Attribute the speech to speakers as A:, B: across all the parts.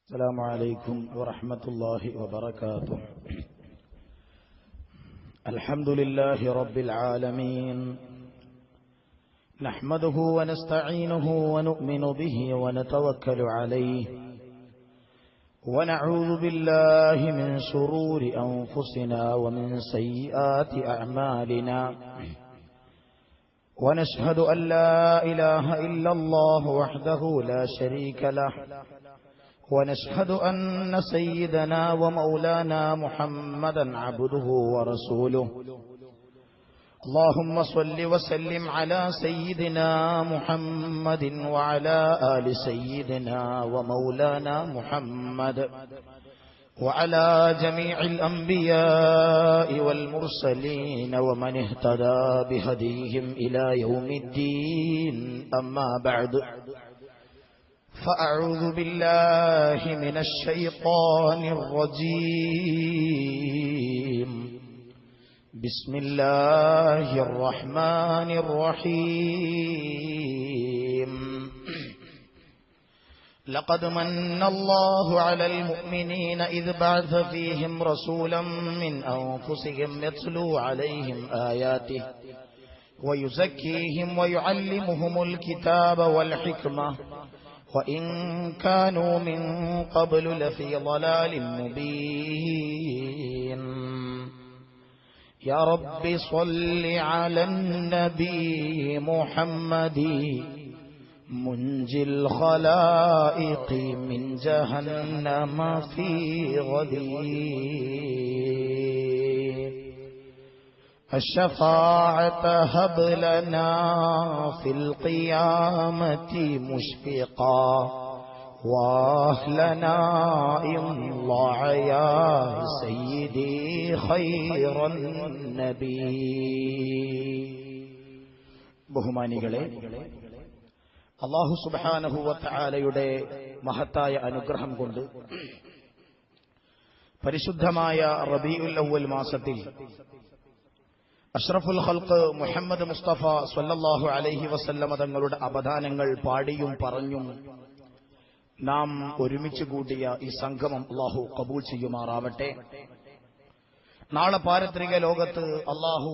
A: السلام عليكم ورحمة الله وبركاته. الحمد لله رب العالمين، نحمده ونستعينه ونؤمن به ونتوكل عليه، ونعوذ بالله من شرور أنفسنا ومن سيئات أعمالنا، ونشهد أن لا إله إلا الله وحده لا شريك له، ونشهد أن سيدنا ومولانا محمدا عبده ورسوله. اللهم صل وسلم على سيدنا محمد وعلى آل سيدنا ومولانا محمد وعلى جميع الأنبياء والمرسلين ومن اهتدى بهديهم إلى يوم الدين. أما بعد، فأعوذ بالله من الشيطان الرجيم. بسم الله الرحمن الرحيم. لقد من الله على المؤمنين إذ بعث فيهم رسولا من أنفسهم يتلو عليهم آياته ويزكيهم ويعلمهم الكتاب والحكمة وإن كانوا من قبل لفي ضلال مبين. يا رب صل على النبي محمد منجي الخلائق من جهنم في غدير. الشفاعة هب لنا في القيامة مشفقا واهلنا الله يا سيدي خير النبي. ബഹുമാനികളെ, അല്ലാഹു സുബ്ഹാനഹു വ തആലയുടെ മഹത്തായ അനുഗ്രഹം കൊണ്ട് പരിശുദ്ധമായ റബീഉൽ അവ്വൽ മാസത്തിൽ അഷ്റഫുൽ ഖൽഖ് മുഹമ്മദ് മുസ്തഫ സ്വല്ലല്ലാഹു അലൈഹി വസല്ലമ തങ്ങളുടെ അവദാനങ്ങൾ പാടിയും പറഞ്ഞും നാം ഒരുമിച്ച് കൂടിയ ഈ സംഗമം അല്ലാഹു ഖബൂൽ ചെയ്യുമാറാവട്ടെ. നാളെ പാരത്രിക ലോകത്ത് അല്ലാഹു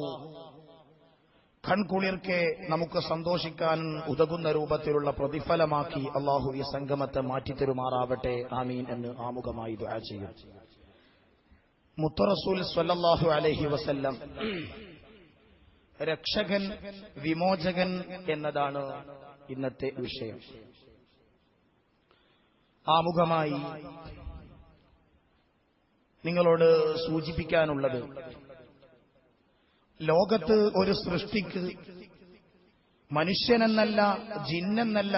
A: കൺകുളിർക്കെ നമുക്ക് സന്തോഷിക്കാൻ ഉതകുന്ന രൂപത്തിലുള്ള പ്രതിഫലമാക്കി അല്ലാഹു ഈ സംഗമത്തെ മാറ്റിത്തരുമാറാവട്ടെ. ആമീൻ എന്ന് ആമുഖമായി ദുആ ചെയ്യും. മുത്തറസൂൽ സ്വല്ലല്ലാഹു അലൈഹി വസല്ലം രക്ഷകൻ, വിമോചകൻ എന്നതാണ് ഇന്നത്തെ വിഷയം. ആമുഖമായി നിങ്ങളോട് സൂചിപ്പിക്കാനുള്ളത്, ലോകത്ത് ഒരു സൃഷ്ടിക്ക് മനുഷ്യനെന്നല്ല, ജിന്നെന്നല്ല,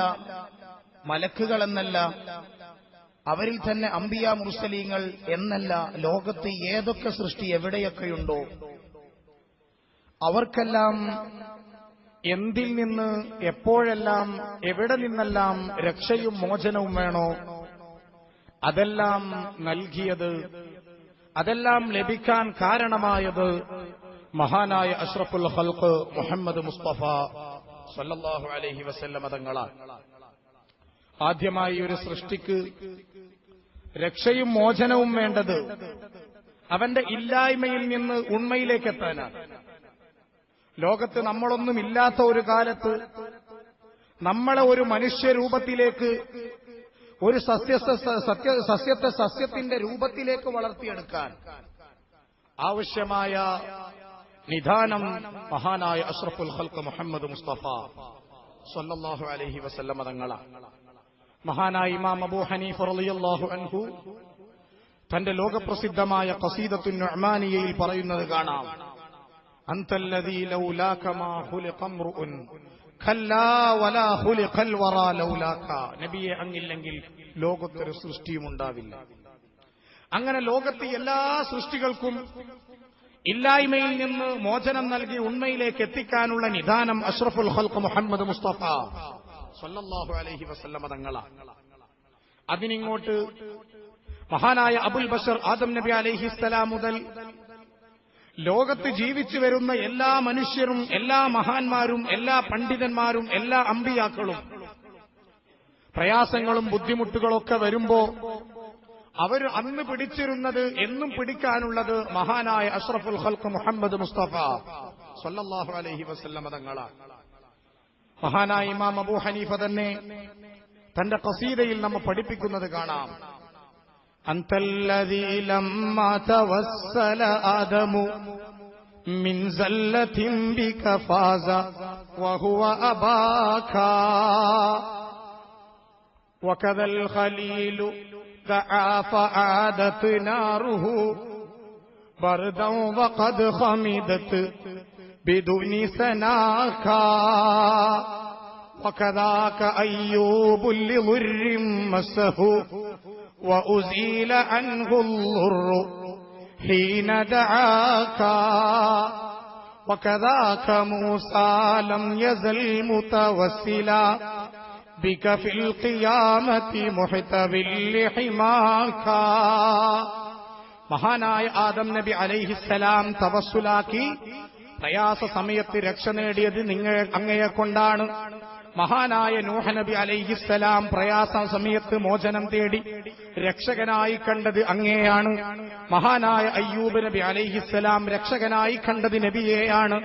A: മലക്കുകളെന്നല്ല, അവരിൽ തന്നെ അംബിയാ മുർസലീങ്ങൾ എന്നല്ല, ലോകത്ത് ഏതൊക്കെ സൃഷ്ടി എവിടെയൊക്കെയുണ്ടോ അവർക്കെല്ലാം എന്തിൽ നിന്ന്, എപ്പോഴെല്ലാം, എവിടെ നിന്നെല്ലാം രക്ഷയും മോചനവും വേണോ അതെല്ലാം നൽകിയത്, അതെല്ലാം ലഭിക്കാൻ കാരണമായത് മഹാനായ അഷ്റഫുൽ ഖൽഖ് മുഹമ്മദ് മുസ്തഫ സ്വല്ലല്ലാഹു അലൈഹി വസല്ലമ തങ്ങളാണ്. ആദ്യമായി ഒരു സൃഷ്ടിക്ക് രക്ഷയും മോചനവും വേണ്ടത് അവന്റെ ഇല്ലായ്മയിൽ നിന്ന് ഉണ്മയിലേക്ക് എത്താനാണ്. ലോകത്ത് നമ്മളൊന്നുമില്ലാത്ത ഒരു കാലത്ത് നമ്മളെ ഒരു മനുഷ്യരൂപത്തിലേക്ക്, ഒരു സസ്യത്തെ സസ്യത്തിന്റെ രൂപത്തിലേക്ക് വളർത്തിയെടുക്കാൻ ആവശ്യമായ നിദാനം മഹാനായ അഷ്റഫുൽ ഖൽഖ് മുഹമ്മദ് മുസ്തഫ സ്വല്ലല്ലാഹു അലൈഹി വസല്ലമ തങ്ങളാണ്. മഹാനായ ഇമാം അബൂ ഹനീഫ റളിയല്ലാഹു അൻഹു തന്റെ ലോകപ്രസിദ്ധമായ ഖസീദത്തുൻ നുഅ്മാനിയയിൽ പറയുന്നത് കാണാം, അൻതല്ലദീ ലൗലാക മാ ഖുലിഖ ഇംറുഉൻ ഖല്ലാ വലാ ഖുലിഖൽ വറാ ലൗലാക. നബിയെ, അങ്ങില്ലെങ്കിൽ ലോകത്തൊരു സൃഷ്ടിയും ഉണ്ടാവില്ല. അങ്ങനെ ലോകത്തെ എല്ലാ സൃഷ്ടികൾക്കും ഇല്ലായ്മയിൽ നിന്ന് മോചനം നൽകി ഉണ്മയിലേക്ക് എത്തിക്കാനുള്ള നിദാനം അഷ്റഫുൽ ഖൽഖ് മുഹമ്മദ് മുസ്തഫ സ്വല്ലല്ലാഹു അലൈഹി വസല്ലമ തങ്ങളാണ്. അതിനിങ്ങോട്ട് മഹാനായ അബുൽ ബശർ ആദം നബി അലൈഹിസ്സലാം മുതൽ ലോകത്ത് ജീവിച്ചു വരുന്ന എല്ലാ മനുഷ്യരും, എല്ലാ മഹാന്മാരും, എല്ലാ പണ്ഡിതന്മാരും, എല്ലാ അമ്പിയാക്കളും പ്രയാസങ്ങളും ബുദ്ധിമുട്ടുകളൊക്കെ വരുമ്പോ അവർ അന്ന് പിടിച്ചിരുന്നത് എന്നും പിടിക്കാനുള്ളത് മഹാനായ അഷ്റഫുൽ ഖൽഖ് മുഹമ്മദ് മുസ്തഫ സ്വല്ലല്ലാഹു അലൈഹി വസല്ലം തങ്ങളാണ്. മഹാനായ ഇമാം അബൂ ഹനീഫ തന്നെ തന്റെ ഖസീദയിൽ നമ്മെ പഠിപ്പിക്കുന്നത് കാണാം. അന്തല്ലദീ ലമ്മാ തവസ്സല ആദമു മിൻ സല്ലത്തിൻ ബിക ഫാസ വഹുവ അബാകാ വകദൽ ഖലീലു ദആ ഫആദത് നാറുഹു ബർദൻ വഖദ ഖമിദത് ബിദുനി സനാകാ وكذاك أيوب لضر مسه وأزيل عنه الضر حين دعاك وكذاك موسى لم يزل متوسلا بك في القيامة محتبا لحماك. മഹാനായ ആദം നബി അലൈഹിസ്സലാം തവസ്സുലാക്കി പ്രയാസ സമയത്ത് രക്ഷ നേടിയത് അങ്ങയെ കൊണ്ടാണ്. മഹാനായ നൂഹ് നബി അലൈഹിസ്സലാം പ്രയാസ സമയത്ത് മോചനം തേടി രക്ഷകനായി കണ്ടത് അങ്ങയെയാണ്. മഹാനായ അയ്യൂബ് നബി അലൈഹിസ്സലാം രക്ഷകനായി കണ്ടത് നബിയെയാണ്.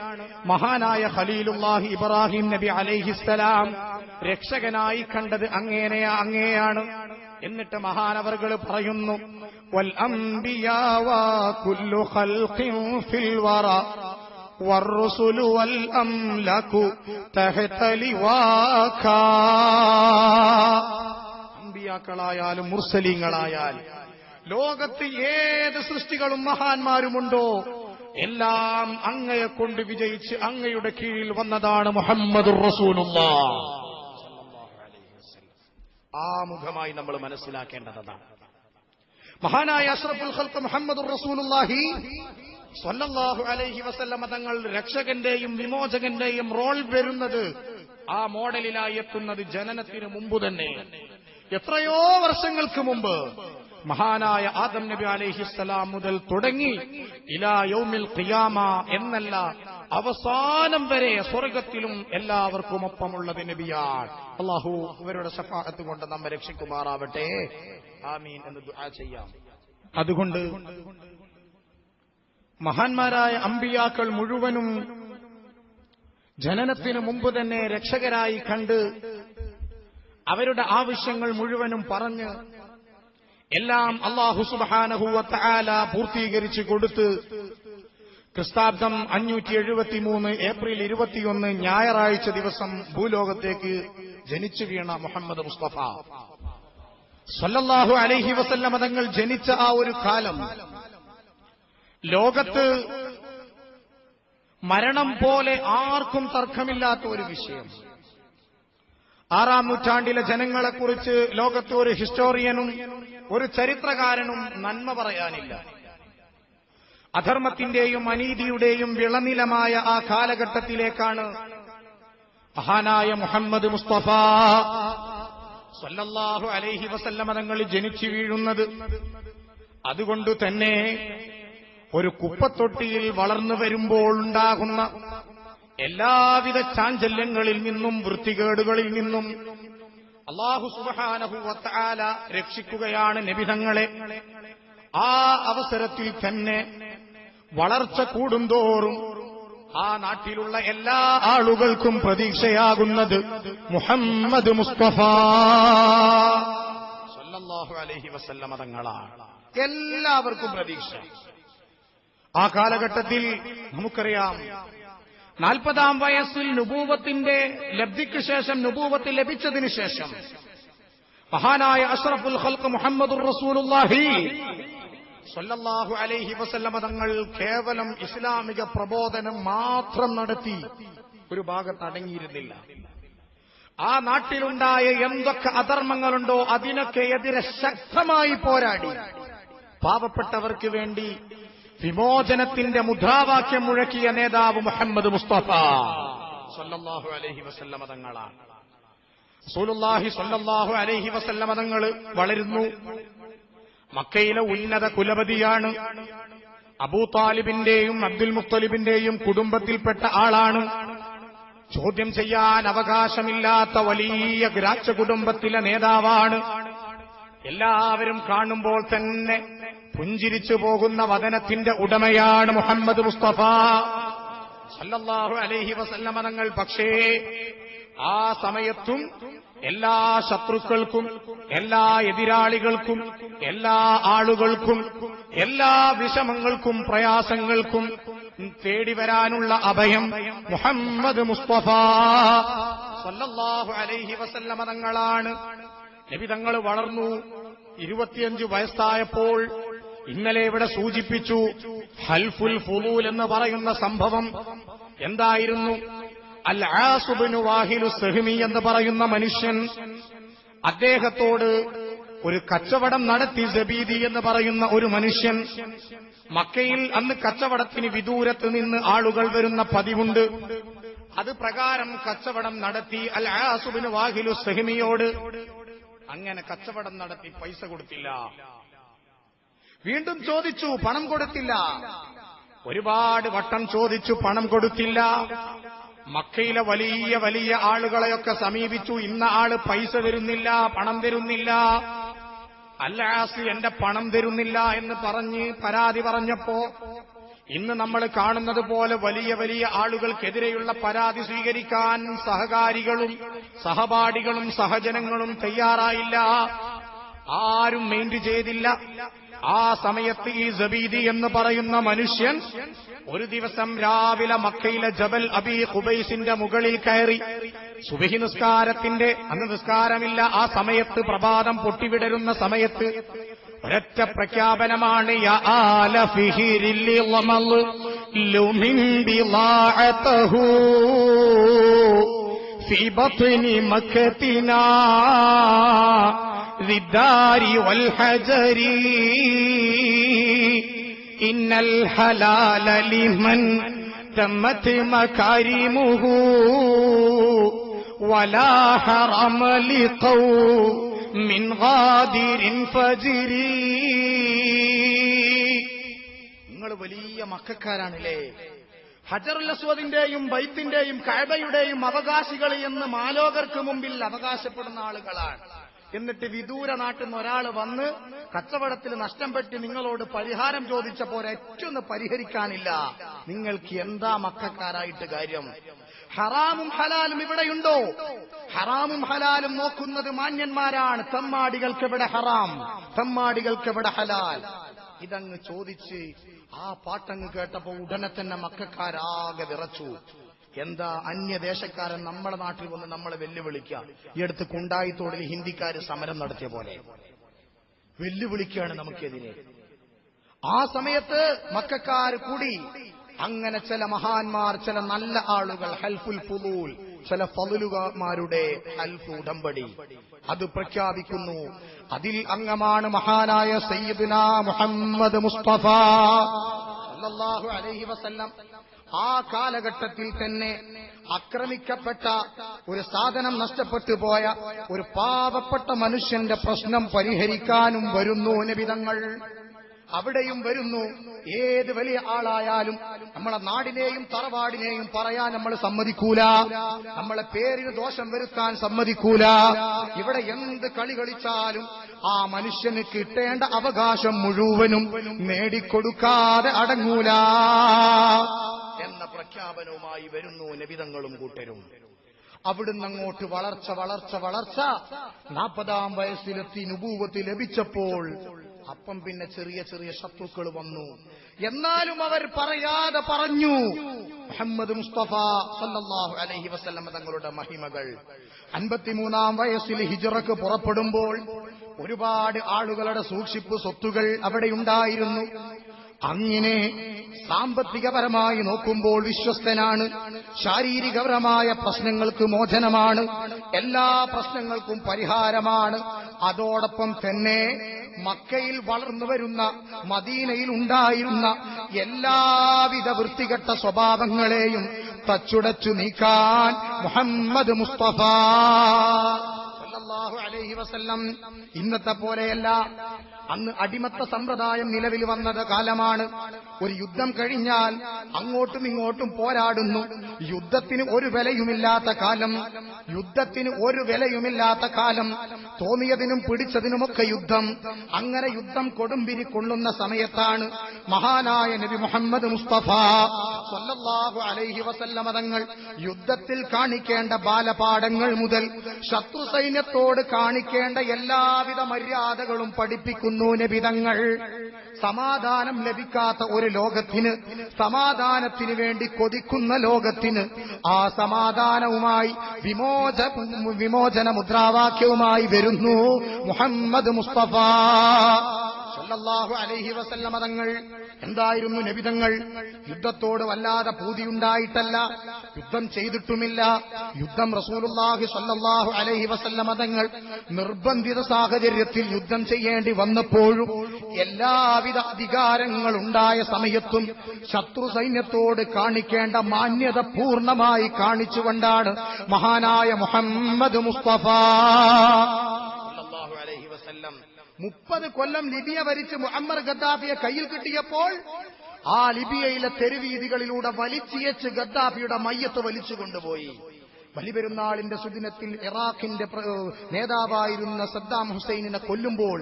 A: മഹാനായ ഖലീലുല്ലാഹി ഇബ്രാഹിം നബി അലൈഹിസ്സലാം രക്ഷകനായി കണ്ടത് അങ്ങയെയാണ്. എന്നിട്ട് മഹാനവർകൾ പറയുന്നു, വൽ അംബിയാ വ കുല്ലു ഖൽഖിൻ ഫിൽ വറ والرسل والأملاك تحت لواك. അമ്പിയാക്കളായാലും മുർസലീങ്ങളായാലും ലോകത്ത് ഏത് സൃഷ്ടികളും മഹാന്മാരുമുണ്ടോ എല്ലാം അങ്ങയെ കൊണ്ട് വിജയിച്ച് അങ്ങയുടെ കീഴിൽ വന്നതാണ് മുഹമ്മദുർ റസൂലുള്ളാഹ്. ആമുഖമായി നമ്മൾ മനസ്സിലാക്കേണ്ടതാണ്. മഹാനായ അഷ്റഫുൽ ഖൽഖ് മുഹമ്മദുർ റസൂലുള്ളാഹി സ്വല്ലല്ലാഹു അലൈഹി വസല്ലം തങ്ങൾ രക്ഷകന്റെയും വിമോചകന്റെയും റോൾ വരുന്നത്, ആ മോഡലിലായി എത്തുന്നത് ജനനത്തിന് മുമ്പ് തന്നെ, എത്രയോ വർഷങ്ങൾക്ക് മുമ്പ് മഹാനായ ആദം നബി അലൈഹിസ്സലാം മുതൽ തുടങ്ങി ഇലാ യൗമിൽ ഖിയാമ എന്നല്ല, അവസാനം വരെ സ്വർഗത്തിലും എല്ലാവർക്കും ഒപ്പമുള്ളത് നബിയാണ്. അല്ലാഹു ഇവരുടെ ശഫാഅത്ത് കൊണ്ട് നമ്മെ രക്ഷിക്കുമാറാവട്ടെ. ആമീൻ എന്ന് ദുആ ചെയ്യാം. അതുകൊണ്ട് മഹാന്മാരായ അമ്പിയാക്കൾ മുഴുവനും ജനനത്തിന് മുമ്പ് തന്നെ രക്ഷകരായി കണ്ട് അവരുടെ ആവശ്യങ്ങൾ മുഴുവനും പറഞ്ഞ് എല്ലാം അല്ലാഹു സുബ്ഹാനഹു വ തആല പൂർത്തീകരിച്ചു കൊടുത്ത് ക്രിസ്താബ്ദം 573 ഏപ്രിൽ 21 ഞായറാഴ്ച ദിവസം ഭൂലോകത്തേക്ക് ജനിച്ചു വീണ മുഹമ്മദ് മുസ്തഫ സ്വല്ലല്ലാഹു അലൈഹി വസല്ലം തങ്ങൾ ജനിച്ച ആ ഒരു കാലം ലോകത്ത് മരണം പോലെ ആർക്കും തർക്കമില്ലാത്ത ഒരു വിഷയം. 6-ാം നൂറ്റാണ്ടിലെ ജനങ്ങളെക്കുറിച്ച് ലോകത്ത് ഒരു ഹിസ്റ്റോറിയനും ഒരു ചരിത്രകാരനും നന്മ പറയാനില്ല. അധർമ്മത്തിന്റെയും അനീതിയുടെയും വിളനിലമായ ആ കാലഘട്ടത്തിലേക്കാണ് മഹാനായ മുഹമ്മദ് മുസ്തഫ സ്വല്ലല്ലാഹു അലൈഹി വസല്ലം തങ്ങൾ ജനിച്ചു വീഴുന്നത്. അതുകൊണ്ട് തന്നെ ഒരു കുപ്പത്തൊട്ടിയിൽ വളർന്നു വരുമ്പോൾ ഉണ്ടാകുന്ന എല്ലാവിധ ചാഞ്ചല്യങ്ങളിൽ നിന്നും വൃത്തികേടുകളിൽ നിന്നും അല്ലാഹു സുബ്ഹാനഹു വ തആല രക്ഷിക്കുകയാണ് നബിതങ്ങളെ. ആ അവസരത്തിൽ തന്നെ വളർച്ച കൂടുന്തോറും ആ നാട്ടിലുള്ള എല്ലാ ആളുകൾക്കും പ്രതീക്ഷയാകുന്നത് മുഹമ്മദ് മുസ്തഫ സ്വല്ലല്ലാഹു അലൈഹി വസല്ലം തങ്ങളാണ്. എല്ലാവർക്കും പ്രതീക്ഷ. ആ കാലഘട്ടത്തിൽ നമുക്കറിയാം, 40-ാം വയസ്സിൽ നുബൂവത്തിന്റെ ലബ്ധിക്ക് ശേഷം, നുബൂവത്ത് ലഭിച്ചതിന് ശേഷം മഹാനായ അഷ്റഫുൽ ഖൽഖ് മുഹമ്മദുർ റസൂലുള്ളാഹി സ്വല്ലല്ലാഹു അലൈഹി വസല്ലം തങ്ങൾ കേവലം ഇസ്ലാമിക പ്രബോധനം മാത്രം നടത്തി ഒരു ഭാഗത്ത് അടങ്ങിയിരുന്നില്ല. ആ നാട്ടിലുണ്ടായ എന്തൊക്കെ അധർമ്മങ്ങളുണ്ടോ അതിനൊക്കെ എതിരെ ശക്തമായി പോരാടി പാവപ്പെട്ടവർക്ക് വേണ്ടി വിമോചനത്തിന്റെ മുദ്രാവാക്യം മുഴക്കിയ നേതാവ് മുഹമ്മദ് മുസ്തഫ സ്വല്ലല്ലാഹു അലൈഹി വസല്ലം തങ്ങളാണ്. റസൂലുള്ളാഹി സ്വല്ലല്ലാഹു അലൈഹി വസല്ലം തങ്ങൾ വളരുന്നു. മക്കയിലെ ഉന്നത കുലപതിയാണ്. അബൂ താലിബിന്റെയും അബ്ദുൽ മുത്തലിബിന്റെയും കുടുംബത്തിൽപ്പെട്ട ആളാണ്. ചോദ്യം ചെയ്യാൻ അവകാശമില്ലാത്ത വലിയ രാജകുടുംബത്തിലെ നേതാവാണ്. എല്ലാവരും കാണുമ്പോൾ തന്നെ പുഞ്ചിരിച്ചു പോകുന്ന വദനത്തിന്റെ ഉടമയാണ് മുഹമ്മദ് മുസ്തഫ സല്ലല്ലാഹു അലൈഹി വസല്ലമ തങ്ങൾ. പക്ഷേ ആ സമയത്തും എല്ലാ ശത്രുക്കൾക്കും, എല്ലാ എതിരാളികൾക്കും, എല്ലാ ആളുകൾക്കും, എല്ലാ വിഷമങ്ങൾക്കും പ്രയാസങ്ങൾക്കും തേടിവരാനുള്ള അഭയം മുഹമ്മദ് മുസ്തഫ സല്ലല്ലാഹു അലൈഹി വസല്ലമ തങ്ങളാണ്. നബി തങ്ങൾ വളർന്നു 25 വയസ്സായപ്പോൾ ഇന്നലെ ഇവിടെ സൂചിപ്പിച്ചു ഹൽഫുൽ ഫുളൂൽ എന്ന് പറയുന്ന സംഭവം എന്തായിരുന്നു? അൽ ആസ് ഇബ്നു വാഹിലു സഹ്മി എന്ന് പറയുന്ന മനുഷ്യൻ, അദ്ദേഹത്തോട് ഒരു കച്ചവടം നടത്തി സബീദി എന്ന് പറയുന്ന ഒരു മനുഷ്യൻ. മക്കയിൽ അന്ന് കച്ചവടത്തിന് വിദൂരത്ത് നിന്ന് ആളുകൾ വരുന്ന പതിവുണ്ട്. അത് പ്രകാരം കച്ചവടം നടത്തി അൽ ആസ് ഇബ്നു വാഹിലു സഹ്മിയോട്. അങ്ങനെ കച്ചവടം നടത്തി പൈസ കൊടുത്തില്ല. വീണ്ടും ചോദിച്ചു, പണം കൊടുത്തില്ല. ഒരുപാട് വട്ടം ചോദിച്ചു, പണം കൊടുത്തില്ല. മക്കയിലെ വലിയ വലിയ ആളുകളെയൊക്കെ സമീപിച്ചു. ഇന്ന ആള് പൈസ തരുന്നില്ല, പണം തരുന്നില്ല, അല്ലാസ് എന്റെ പണം തരുന്നില്ല എന്ന് പറഞ്ഞ് പരാതി പറഞ്ഞപ്പോ ഇന്ന് നമ്മൾ കാണുന്നത് പോലെ വലിയ വലിയ ആളുകൾക്കെതിരെയുള്ള പരാതി സ്വീകരിക്കാൻ സഹകാരികളും സഹപാഠികളും സഹജനങ്ങളും തയ്യാറായില്ല. ആരും മൈൻഡ് ചെയ്തില്ല. ആ സമയത്ത് ഈ സബീദി എന്ന് പറയുന്ന മനുഷ്യൻ ഒരു ദിവസം രാവിലെ മക്കയിലെ ജബൽ അബി ഖുബൈസിന്റെ മുകളിൽ കയറി സുബഹി നിസ്കാരത്തിന്റെ, അന്ന് നിസ്കാരമില്ല, ആ സമയത്ത് പ്രഭാതം പൊട്ടിവിടരുന്ന സമയത്ത് ഒരൊറ്റ പ്രഖ്യാപനമാണ്, യാ ആല ഫിഹിരിൽ ളമൽ ലുമിൻ ബിളാഅതഹു ഫീ ബത്നി മക്കതിനാ ലിദ്ദാരി വൽ ഹജരി ഇന്നൽ ഹലാല ലിമൻ തമ്മത് മകാരിമുഹു വലാ ഹറമ ലിഖൗമിൻ ഗാദിരിൻ ഫജ്രി. നിങ്ങൾ വലിയ മക്കക്കാരാണല്ലേ, ഹജറുൽ അസ്വദിന്റെയും ബൈത്തിന്റെയും കഅബയുടെയും അവകാശികൾ എന്ന് മാലോകർക്ക് മുമ്പിൽ അവകാശപ്പെടുന്ന ആളുകളാണ്. എന്നിട്ട് വിദൂര നാട്ടിൽ നിന്ന് ഒരാൾ വന്ന് കച്ചവടത്തിൽ നഷ്ടം പറ്റി നിങ്ങളോട് പരിഹാരം ചോദിച്ചപ്പോൾ ഏറ്റൊന്ന് പരിഹരിക്കാനില്ല. നിങ്ങൾക്ക് എന്താ മക്കക്കാരായിട്ട് കാര്യം? ഹറാമും ഹലാലും ഇവിടെയുണ്ടോ? ഹറാമും ഹലാലും നോക്കുന്നത് മാന്യന്മാരാണ്. തമ്മാടികൾക്ക് ഇവിടെ ഹറാം, തമ്മാടികൾക്ക് ഇവിടെ ഹലാൽ. ഇതങ്ങ് ചോദിച്ച് ആ പാട്ടങ്ങ് കേട്ടപ്പോ ഉടനെ തന്നെ മക്കക്കാരാകെ വിറച്ചു. എന്താ അന്യദേശക്കാരൻ നമ്മുടെ നാട്ടിൽ വന്ന് നമ്മളെ വെല്ലുവിളിക്കുക? ഈ അടുത്ത് കുണ്ടായിത്തോടിൽ ഹിന്ദിക്കാര് സമരം നടത്തിയ പോലെ വെല്ലുവിളിക്കുകയാണ് നമുക്കെതിരെ. ആ സമയത്ത് മക്കക്കാർ കൂടി. അങ്ങനെ ചില മഹാന്മാർ, ചില നല്ല ആളുകൾ ഹൽഫുൽ ഫുളൂൽ, ചില ഫളുലുമാരുടെ ഹൽഫ് ഉടമ്പടി അത് പ്രഖ്യാപിക്കുന്നു. അതിൽ അംഗമാണ് മഹാനായ സയ്യിദുനാ മുഹമ്മദ് മുസ്തഫ സല്ലല്ലാഹു അലൈഹി വസല്ലം. ആ കാലഘട്ടത്തിൽ തന്നെ ആക്രമിക്കപ്പെട്ട, ഒരു സാധനം നഷ്ടപ്പെട്ടു പോയ ഒരു പാവപ്പെട്ട മനുഷ്യന്റെ പ്രശ്നം പരിഹരിക്കാനും വരുന്നു നബി തങ്ങൾ. അവിടെയും വരുന്നു. ഏത് വലിയ ആളായാലും നമ്മളെ നാടിനെയും തറവാടിനെയും പറയാൻ നമ്മൾ സമ്മതിക്കൂല, നമ്മളെ പേരിന് ദോഷം വരുത്താൻ സമ്മതിക്കൂല. ഇവിടെ എന്ത് കളി കളിച്ചാലും ആ മനുഷ്യന് കിട്ടേണ്ട അവകാശം മുഴുവനും നേടിക്കൊടുക്കാതെ അടങ്ങൂല എന്ന പ്രഖ്യാപനവുമായി വരുന്നു നബിതങ്ങളും കൂട്ടരും. അവിടുന്ന് അങ്ങോട്ട് വളർച്ച വളർച്ച വളർച്ച. 40-ാം വയസ്സിലെത്തി നുബൂവത്ത് ലഭിച്ചപ്പോൾ അപ്പം പിന്നെ ചെറിയ ചെറിയ ശത്രുക്കൾ വന്നു. എന്നാലും അവർ പറയാതെ പറഞ്ഞു മുഹമ്മദ് മുസ്തഫ സല്ലല്ലാഹു അലൈഹി വസല്ലം തങ്ങളുടെ മഹിമകൾ. 53-ാം വയസ്സിൽ ഹിജ്റക്ക് പുറപ്പെടുമ്പോൾ ഒരുപാട് ആളുകളുടെ സൂക്ഷിപ്പ് സ്വത്തുകൾ അവിടെയുണ്ടായിരുന്നു. അങ്ങനെ സാമ്പത്തികപരമായി നോക്കുമ്പോൾ വിശ്വസ്തനാണ്, ശാരീരികപരമായ പ്രശ്നങ്ങൾക്ക് മോചനമാണ്, എല്ലാ പ്രശ്നങ്ങൾക്കും പരിഹാരമാണ്. അതോടൊപ്പം തന്നെ മക്കയിൽ വളർന്നു വരുന്ന, മദീനയിൽ ഉണ്ടായിരുന്ന എല്ലാവിധ വൃത്തികെട്ട സ്വഭാവങ്ങളെയും തച്ചുടച്ചു നീക്കാൻ മുഹമ്മദ് മുസ്തഫ സല്ലല്ലാഹു അലൈഹി വസല്ലം ഇന്നത്തെ പോലെയല്ല. അന്ന് അടിമത്ത സമ്പ്രദായം നിലവിൽ വന്നത് കാലമാണ്. ഒരു യുദ്ധം കഴിഞ്ഞാൽ അങ്ങോട്ടും ഇങ്ങോട്ടും പോരാടുന്നു. യുദ്ധത്തിന് ഒരു വിലയുമില്ലാത്ത കാലം, യുദ്ധത്തിന് ഒരു വിലയുമില്ലാത്ത കാലം. തോന്നിയതിനും പിടിച്ചതിനുമൊക്കെ യുദ്ധം. അങ്ങനെ യുദ്ധം കൊടുമ്പിരി കൊള്ളുന്ന സമയത്താണ് മഹാനായ നബി മുഹമ്മദ് മുസ്തഫ സല്ലല്ലാഹു അലൈഹി വസല്ലമ തങ്ങൾ യുദ്ധത്തിൽ കാണിക്കേണ്ട ബാലപാഠങ്ങൾ മുതൽ ശത്രു സൈന്യത്തോട് കാണിക്കേണ്ട എല്ലാവിധ മര്യാദകളും പഠിപ്പിക്കുന്നു നബിതങ്ങൾ. സമാധാനം ലഭിക്കാത്ത ഒരു ലോകത്തിന്, സമാധാനത്തിന് വേണ്ടി കൊതിക്കുന്ന ലോകത്തിന് ആ സമാധാനവുമായി വിമോചന മുദ്രാവാക്യവുമായി വരുന്നു മുഹമ്മദ് മുസ്തഫ സല്ലല്ലാഹു അലൈഹി വസല്ലമ തങ്ങൾ. എന്തായിരുന്നു നബിതങ്ങൾ? യുദ്ധത്തോട് വല്ലാതെ പൂതിയുണ്ടായിട്ടല്ല, യുദ്ധം ചെയ്തിട്ടുമില്ല. യുദ്ധം റസൂലുള്ളാഹി സ്വല്ലല്ലാഹു അലൈഹി വസല്ലമ തങ്ങൾ നിർബന്ധിത സാഹചര്യത്തിൽ യുദ്ധം ചെയ്യേണ്ടി വന്നപ്പോഴും എല്ലാവിധ അധികാരങ്ങളുണ്ടായ സമയത്തും ശത്രു സൈന്യത്തോട് കാണിക്കേണ്ട മാന്യത പൂർണ്ണമായി കാണിച്ചുകൊണ്ടാണ് മഹാനായ മുഹമ്മദ് മുസ്തഫ സല്ലല്ലാഹു അലൈഹി വസല്ലം 30 കൊല്ലം ലിബിയ ഭരിച്ച് മുഅമ്മർ ഗദ്ദാഫിയെ കയ്യിൽ കിട്ടിയപ്പോൾ ആ ലിബിയയിലെ തെരുവീതികളിലൂടെ വലിച്ചിയച്ച് ഗദ്ദാഫിയുടെ മയ്യത്ത് വലിച്ചു കൊണ്ടുപോയി. ബലിപെരുന്നാളിന്റെ സുദിനത്തിൽ ഇറാഖിന്റെ നേതാവായിരുന്ന സദ്ദാം ഹുസൈനിനെ കൊല്ലുമ്പോൾ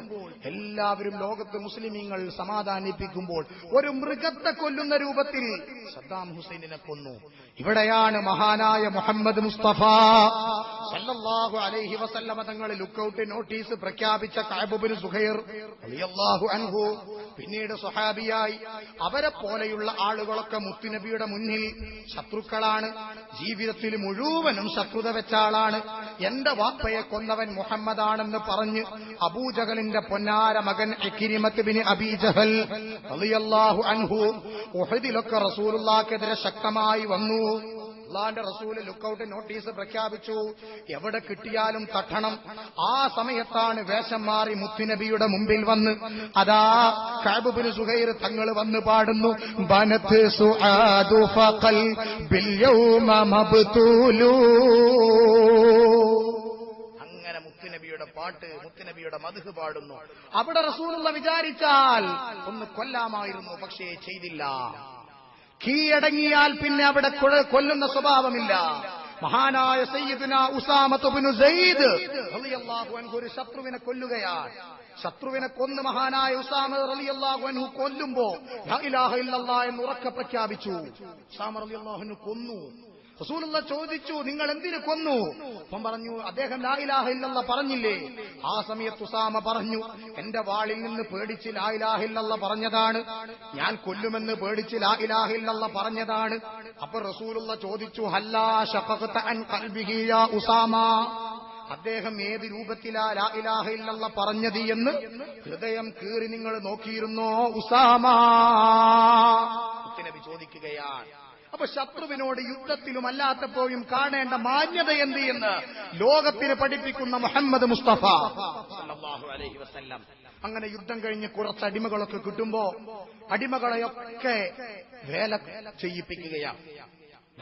A: എല്ലാവരും ലോകത്ത് മുസ്ലിമീങ്ങൾ സമാധാനിപ്പിക്കുമ്പോൾ ഒരു മൃഗത്തെ കൊല്ലുന്ന രൂപത്തിൽ സദ്ദാം ഹുസൈനിനെ കൊന്നു. ഇവിടെയാണ് മഹാനായ മുഹമ്മദ് മുസ്തഫ സല്ലല്ലാഹു അലൈഹി വസല്ലമ തങ്ങൾ ലുക്കൌട്ട് നോട്ടീസ് പ്രഖ്യാപിച്ച കഅബ് ഇബ്നു സുഹൈർ റളിയല്ലാഹു അൻഹു പിന്നീട് സ്വഹാബിയായി. അവരെ പോലെയുള്ള ആളുകളൊക്കെ മുത്തുനബിയുടെ മുന്നിൽ ശത്രുക്കളാണ്. ജീവിതത്തിൽ മുഴുവനും ശത്രുത വെച്ച ആളാണ്. എന്റെ വാപ്പയെ കൊന്നവൻ മുഹമ്മദാണെന്ന് പറഞ്ഞ് അബൂജഹലിന്റെ പൊന്നാര മകൻ ഇക്രിമത്ത് ബിൻ അബീ ജഹൽ റളിയല്ലാഹു അൻഹു ഉഹദിലൊക്കെ റസൂലുള്ളാഹിക്കെതിരെ ശക്തമായി വന്നു. അല്ലാഹുവിന്റെ റസൂല് ലുക്കൌട്ട് നോട്ടീസ് പ്രഖ്യാപിച്ചു, എവിടെ കിട്ടിയാലും തട്ടണം. ആ സമയത്താണ് വേഷം മാറി മുത്തുനബിയുടെ മുമ്പിൽ വന്ന് അതാ കഅബ് ഇബ്നു സുഹൈർ തങ്ങൾ വന്ന് പാടുന്നു, ബനത് സുആദു ഫഖൽ ബിൽ യൗമ മബ്തൂലു. അങ്ങനെ മുത്തുനബിയുടെ പാട്ട്, മുത്തുനബിയുടെ മദ്ഹ് പാടുന്നു. അവിടെ റസൂലുള്ള വിചാരിച്ചാൽ ഒന്ന് കൊല്ലാമായിരുന്നു, പക്ഷേ ചെയ്തില്ല. കീഴടങ്ങിയാൽ പിന്നെ അവിടെ കൊല്ലുന്ന സ്വഭാവമില്ല. മഹാനായ സയ്യിദുനാ ഉസാമത്ത് ഇബ്നു സെയ്ദ് റളിയല്ലാഹു അൻഹു ഒരു ശത്രുവിനെ കൊല്ലുകയാണ്. ശത്രുവിനെ കൊന്ന് മഹാനായ ഉസാമ റളിയല്ലാഹു അൻഹു കൊല്ലുമ്പോ ലാ ഇലാഹ ഇല്ലല്ലാഹ് എന്ന് ഉറക്കെ പ്രഖ്യാപിച്ചു. ഉസാമ റളിയല്ലാഹു അൻഹു കൊന്നു. റസൂലുള്ള ചോദിച്ചു, നിങ്ങൾ എന്തിനു കൊന്നു? അപ്പം പറഞ്ഞു, അദ്ദേഹം ലാ ഇലാഹ ഇല്ലല്ലാഹ് പറഞ്ഞില്ലേ? ആ സമയത്ത് ഉസാമ പറഞ്ഞു, എന്റെ വാളിൽ നിന്ന് പേടിച്ച് ലാ ഇലാഹ ഇല്ലല്ലാഹ് പറഞ്ഞതാണ്, ഞാൻ കൊല്ലുമെന്ന് പേടിച്ച് ലാ ഇലാഹ ഇല്ലല്ലാഹ് പറഞ്ഞതാണ്. അപ്പൊ റസൂലുള്ള ചോദിച്ചു, ഹല്ലാ ശഖഖത അൻ ഖൽബിഹി യാ ഉസാമ, അദ്ദേഹം ഏത് രൂപത്തിലാ ലാ ഇലാഹ ഇല്ലല്ലാഹ് പറഞ്ഞത് എന്ന് ഹൃദയം കീറി നിങ്ങൾ നോക്കിയിരുന്നോ ഉസാമ? നബി ചോദിക്കുകയാണ്. അപ്പൊ ശത്രുവിനോട് യുദ്ധത്തിലും അല്ലാത്തപ്പോഴും കാണേണ്ട മാന്യത എന്ത് എന്ന് ലോകത്തിന് പഠിപ്പിക്കുന്ന മുഹമ്മദ് മുസ്തഫ സല്ലല്ലാഹു അലൈഹി വസല്ലം. അങ്ങനെ യുദ്ധം കഴിഞ്ഞ് കുറച്ച് അടിമകളൊക്കെ കിട്ടുമ്പോ അടിമകളെയൊക്കെ വേല ചെയ്യിപ്പിക്കുകയാണ്.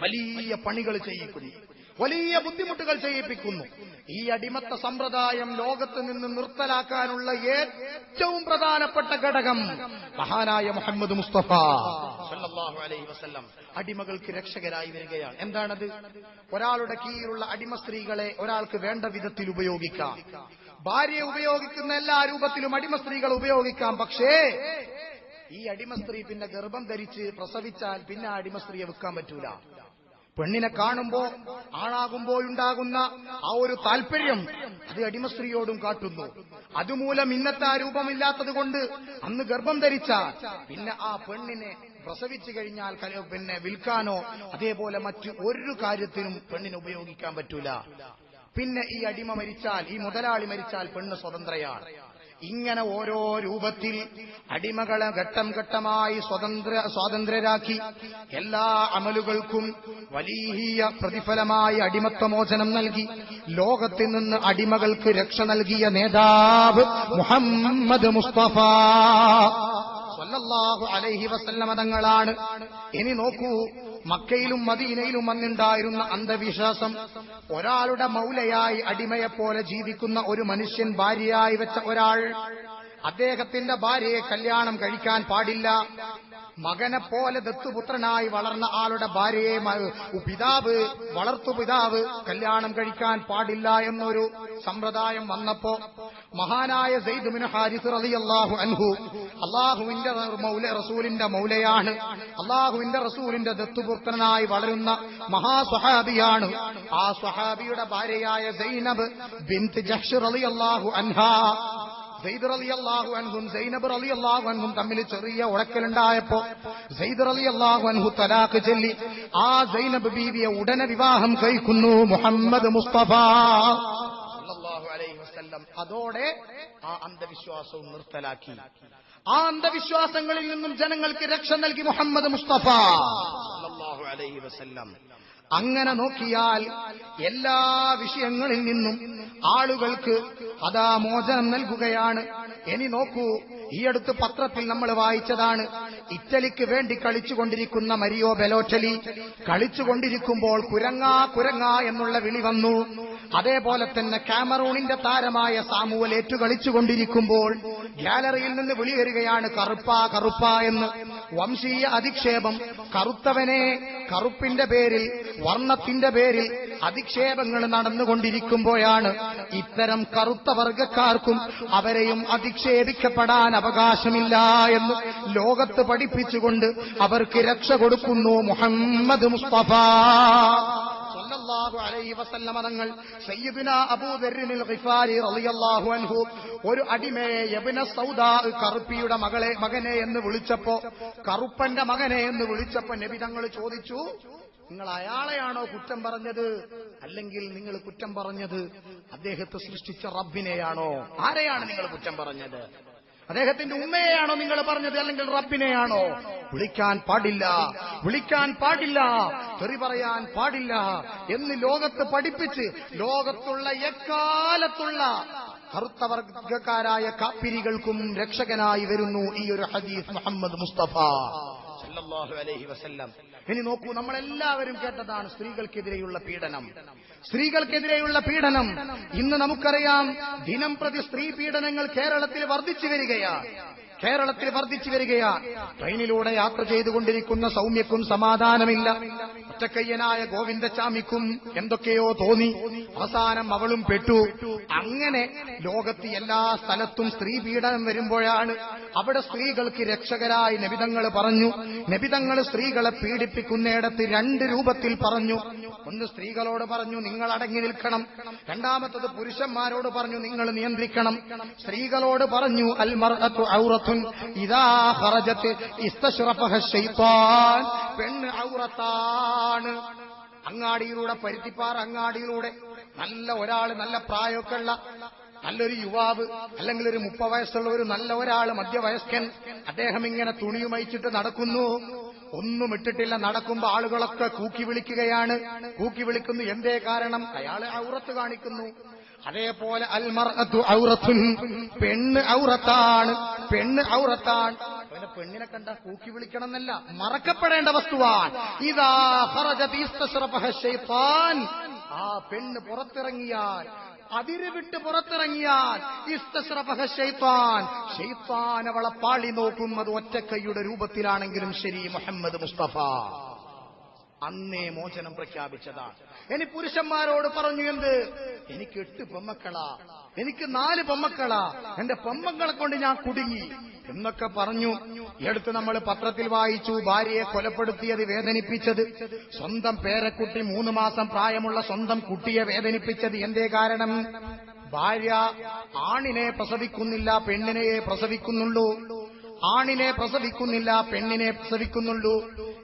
A: വലിയ പണികൾ ചെയ്യിക്കുന്നു, വലിയ ബുദ്ധിമുട്ടുകൾ ചെയ്യിപ്പിക്കുന്നു. ഈ അടിമത്ത സമ്പ്രദായം ലോകത്ത് നിന്ന് നിർത്തലാക്കാനുള്ള ഏറ്റവും പ്രധാനപ്പെട്ട ഘടകം മഹാനായ മുഹമ്മദ് മുസ്തഫ സല്ലല്ലാഹു അലൈഹി വസല്ലം അടിമകൾക്ക് രക്ഷകരായി വരികയാണ്. എന്താണത്? ഒരാളുടെ കീഴിലുള്ള അടിമ സ്ത്രീകളെ ഒരാൾക്ക് വേണ്ട വിധത്തിൽ ഉപയോഗിക്കാം. ഭാര്യയെ ഉപയോഗിക്കുന്ന എല്ലാ രൂപത്തിലും അടിമ സ്ത്രീകൾ ഉപയോഗിക്കാം. പക്ഷേ ഈ അടിമ സ്ത്രീ പിന്നെ ഗർഭം ധരിച്ച് പ്രസവിച്ചാൽ പിന്നെ ആ അടിമ സ്ത്രീയെ വിൽക്കാൻ പറ്റൂല. പെണ്ണിനെ കാണുമ്പോ ആണാകുമ്പോഴുണ്ടാകുന്ന ആ ഒരു താല്പര്യം അത് അടിമസ്ത്രീയോടും കാട്ടുന്നു. അതുമൂലം ഇന്നത്തെ ആ രൂപമില്ലാത്തത് കൊണ്ട് അന്ന് ഗർഭം ധരിച്ച പിന്നെ ആ പെണ്ണിനെ പ്രസവിച്ചു കഴിഞ്ഞാൽ പിന്നെ വിൽക്കാനോ അതേപോലെ മറ്റു ഒരു കാര്യത്തിനും പെണ്ണിനെ ഉപയോഗിക്കാൻ പറ്റൂല. പിന്നെ ഈ അടിമ മരിച്ചാൽ, ഈ മുതലാളി മരിച്ചാൽ പെണ്ണ് സ്വതന്ത്രയാണ്. ഇങ്ങനെ ഓരോ രൂപത്തിൽ അടിമകളെ ഘട്ടം ഘട്ടമായി സ്വാതന്ത്ര്യരാക്കി എല്ലാ അമലുകൾക്കും വലിയ പ്രതിഫലമായി അടിമത്വമോചനം നൽകി ലോകത്തിൽ നിന്ന് അടിമകൾക്ക് രക്ഷ നൽകിയ നേതാവ് മുഹമ്മദ് മുസ്തഫ സല്ലല്ലാഹു അലൈഹി വസല്ലമ തങ്ങളാണ്. ഇനി നോക്കൂ,
B: മക്കയിലും മദീനയിലും അന്നുണ്ടായിരുന്ന അന്ധവിശ്വാസം, ഒരാളുടെ മൗലയായി അടിമയെപ്പോലെ ജീവിക്കുന്ന ഒരു മനുഷ്യൻ ഭാര്യയായി വെച്ച ഒരാൾ അദ്ദേഹത്തിന്റെ ഭാര്യയെ കല്യാണം കഴിക്കാൻ പാടില്ല. മകനെപ്പോലെ ദത്തുപുത്രനായി വളർന്ന ആളുടെ ഭാര്യയെ വളർത്തുപിതാവ് കല്യാണം കഴിക്കാൻ പാടില്ല എന്നൊരു സമ്പ്രദായം വന്നപ്പോ മഹാനായ സെയ്ദ് ബിൻ ഹാരിസ് റളിയല്ലാഹു അൻഹു, അള്ളാഹുവിന്റെ റസൂലിന്റെ മൗലയാണ്, അള്ളാഹുവിന്റെ റസൂലിന്റെ ദത്തുപുത്രനായി വളരുന്ന മഹാസ്വഹാബിയാണ്. ആ സ്വഹാബിയുടെ ഭാര്യയായ സൈനബ് ബിൻത് ജഹ്ഷ് റളിയല്ലാഹു അൻഹാ, സെയ്ദ് റളിയല്ലാഹു അൻഹും സൈനബ് റളിയല്ലാഹു അൻഹും തമ്മിൽ ചെറിയ ഉടക്കലുണ്ടായപ്പോ സെയ്ദ് റളിയല്ലാഹു അൻഹു തലാഖ് ചൊല്ലി ആ സൈനബ് ബീവിയെ ഉടനെ വിവാഹം കഴിക്കുന്നു മുഹമ്മദ് മുസ്തഫ സല്ലല്ലാഹു അലൈഹി വസല്ലം. അതോടെ ആ അന്ധവിശ്വാസവും നിർത്തലാക്കി. ആ അന്ധവിശ്വാസങ്ങളിൽ നിന്നും ജനങ്ങൾക്ക് രക്ഷ നൽകി മുഹമ്മദ് മുസ്തഫ സല്ലല്ലാഹു അലൈഹി വസല്ലം. അങ്ങനെ നോക്കിയാൽ എല്ലാ വിഷയങ്ങളിൽ നിന്നും ആളുകൾക്ക് അതാ മോചനം നൽകുകയാണ്. ഇനി നോക്കൂ, ഈ അടുത്ത് പത്രത്തിൽ നമ്മൾ വായിച്ചതാണ്, ഇറ്റലിക്ക് വേണ്ടി കളിച്ചുകൊണ്ടിരിക്കുന്ന മരിയോ ബെലോറ്റലി കളിച്ചുകൊണ്ടിരിക്കുമ്പോൾ കുരങ്ങ എന്നുള്ള വിളി വന്നു. അതേപോലെ തന്നെ കാമറൂണിന്റെ താരമായ സാമുവൽ ഏറ്റു കളിച്ചുകൊണ്ടിരിക്കുമ്പോൾ ഗ്യാലറിയിൽ നിന്ന് വിളി വരികയാണ് കറുപ്പ എന്ന്. വംശീയ അധിക്ഷേപം, കറുത്തവനെ കറുപ്പിന്റെ പേരിൽ, വർണ്ണത്തിന്റെ പേരിൽ അധിക്ഷേപങ്ങൾ നടന്നുകൊണ്ടിരിക്കുമ്പോഴാണ് ഇത്തരം കറുത്ത വർഗക്കാർക്കും അവരെയും അധിക്ഷേപിക്കപ്പെടാൻ അവകാശമില്ല എന്ന് ലോകത്ത് പഠിപ്പിച്ചുകൊണ്ട് അവർക്ക് രക്ഷ കൊടുക്കുന്നു മുഹമ്മദ് മുസ്തഫ സല്ലല്ലാഹു അലൈഹി വസല്ലം. തങ്ങൾ സയ്യിദുനാ അബൂ ദർറിൽ ഗിഫാരി റളിയല്ലാഹു അൻഹു ഒരു അടിമയെ യബ്ന സൗദാ, കറുപ്പിയുടെ മകനെ എന്ന് വിളിച്ചപ്പോ, കറുപ്പന്റെ മകനെ എന്ന് വിളിച്ചപ്പോ നബി തങ്ങൾ ചോദിച്ചു, നിങ്ങൾ അയാളെയാണോ കുറ്റം പറഞ്ഞത്, അല്ലെങ്കിൽ നിങ്ങൾ കുറ്റം പറഞ്ഞത് അദ്ദേഹത്തെ സൃഷ്ടിച്ച റബ്ബിനെയാണോ? ആരെയാണ് നിങ്ങൾ കുറ്റം പറഞ്ഞത്? അദ്ദേഹത്തിന്റെ ഉമ്മയെയാണോ നിങ്ങൾ പറഞ്ഞത്, അല്ലെങ്കിൽ റബ്ബിനെയാണോ? വിളിക്കാൻ പാടില്ല, തെറി പറയാൻ പാടില്ല എന്ന് ലോകത്ത് പഠിപ്പിച്ച് ലോകത്തുള്ള എക്കാലത്തുള്ള കറുത്ത വർഗക്കാരായ കാപ്പിരികൾക്കും രക്ഷകനായി വരുന്നു ഈ ഒരു ഹദീസ് മുഹമ്മദ് മുസ്തഫ സല്ലല്ലാഹു അലൈഹി വസല്ലം. ഇനി നോക്കൂ, നമ്മളെല്ലാവരും കേട്ടതാണ് സ്ത്രീകൾക്കെതിരെയുള്ള പീഡനം. ഇന്ന് നമുക്കറിയാം, ദിനം പ്രതി സ്ത്രീ പീഡനങ്ങൾ കേരളത്തിൽ വർദ്ധിച്ചു വരികയാണ്. ട്രെയിനിലൂടെ യാത്ര ചെയ്തുകൊണ്ടിരിക്കുന്ന സൗമ്യക്കും സമാധാനമില്ല. ഒറ്റക്കയ്യനായ ഗോവിന്ദച്ചാമിക്കും എന്തൊക്കെയോ തോന്നി. അവസാനം അവളും പെട്ടു. അങ്ങനെ ലോകത്ത് എല്ലാ സ്ഥലത്തും സ്ത്രീ പീഡനം വരുമ്പോഴാണ് അവിടെ സ്ത്രീകൾക്ക് രക്ഷകരായി നബിതങ്ങൾ പറഞ്ഞു. നബിതങ്ങൾ സ്ത്രീകളെ പീഡിപ്പിക്കുന്നിടത്ത് രണ്ട് രൂപത്തിൽ പറഞ്ഞു. ഒന്ന് സ്ത്രീകളോട് പറഞ്ഞു, നിങ്ങൾ അടങ്ങി നിൽക്കണം. രണ്ടാമത്തത് പുരുഷന്മാരോട് പറഞ്ഞു, നിങ്ങൾ നിയന്ത്രിക്കണം. സ്ത്രീകളോട് പറഞ്ഞു, അൽ മർഅതു ഔറത്തുൻ ഇദാ ഖറജത് ഇസ്തശ്റഫഹ ശൈത്താൻ, പെണ്ണ് ഔറത്താണ്. പരുത്തിപ്പാറ അങ്ങാടിയിലൂടെ ഒരാൾ നല്ല പ്രായമൊക്കെ ഉള്ള നല്ലൊരു യുവാവ്, അല്ലെങ്കിൽ ഒരു 30 വയസ്സുള്ള ഒരു നല്ല ഒരാൾ മധ്യവയസ്കൻ, അദ്ദേഹം ഇങ്ങനെ തുണിയുമയിച്ചിട്ട് നടക്കുന്നു. ഒന്നും ഇട്ടിട്ടില്ല. നടക്കുമ്പോ ആളുകളൊക്കെ കൂക്കി വിളിക്കുന്നു. എന്തേ കാരണം? അയാളെ ഔറത്ത് കാണിക്കുന്നു. അതേപോലെ അൽ മർഅതു ഔറത്തുൻ, പെണ്ണ് ഔറത്താണ്. പെണ്ണിനെ കണ്ട കൂക്കി വിളിക്കണം എന്നല്ല, മറക്കപ്പെടേണ്ട വസ്തുവാൻ. ഇദാ ഖറജത് ഇസ്തശ്റഫഹ ശൈത്താൻ, ആ പെണ്ണ് പുറത്തിറങ്ങിയാൽ, അതിരുവിട്ട് പുറത്തിറങ്ങിയാൽ ഇസ്തശ്റഫഹ ശൈത്താൻ, ശൈത്താൻ അവളെ പാളി നോക്കും. അത് ഒറ്റക്കൈയുടെ രൂപത്തിലാണെങ്കിലും ശരി. മുഹമ്മദ് മുസ്തഫ അന്നേ മോചനം പ്രഖ്യാപിച്ചതാണ്. ഇനി പുരുഷന്മാരോട് പറഞ്ഞു, എന്ത്? എനിക്ക് 8 പെമ്മക്കളാ, എനിക്ക് 4 പെമ്മക്കളാ, എന്റെ പെമ്മക്കളെ കൊണ്ട് ഞാൻ കുടുങ്ങി എന്നൊക്കെ പറഞ്ഞു. എടുത്ത് നമ്മൾ പത്രത്തിൽ വായിച്ചു, ഭാര്യയെ കൊലപ്പെടുത്തിയത്, വേദനിപ്പിച്ചത്, സ്വന്തം പേരക്കുട്ടി 3 മാസം പ്രായമുള്ള സ്വന്തം കുട്ടിയെ വേദനിപ്പിച്ചത്. എന്തേ കാരണം? ഭാര്യ ആണിനെ പ്രസവിക്കുന്നില്ല, പെണ്ണിനെയെ പ്രസവിക്കുന്നുള്ളൂ. പെണ്ണിനെ പ്രസവിക്കുന്നുള്ളൂ.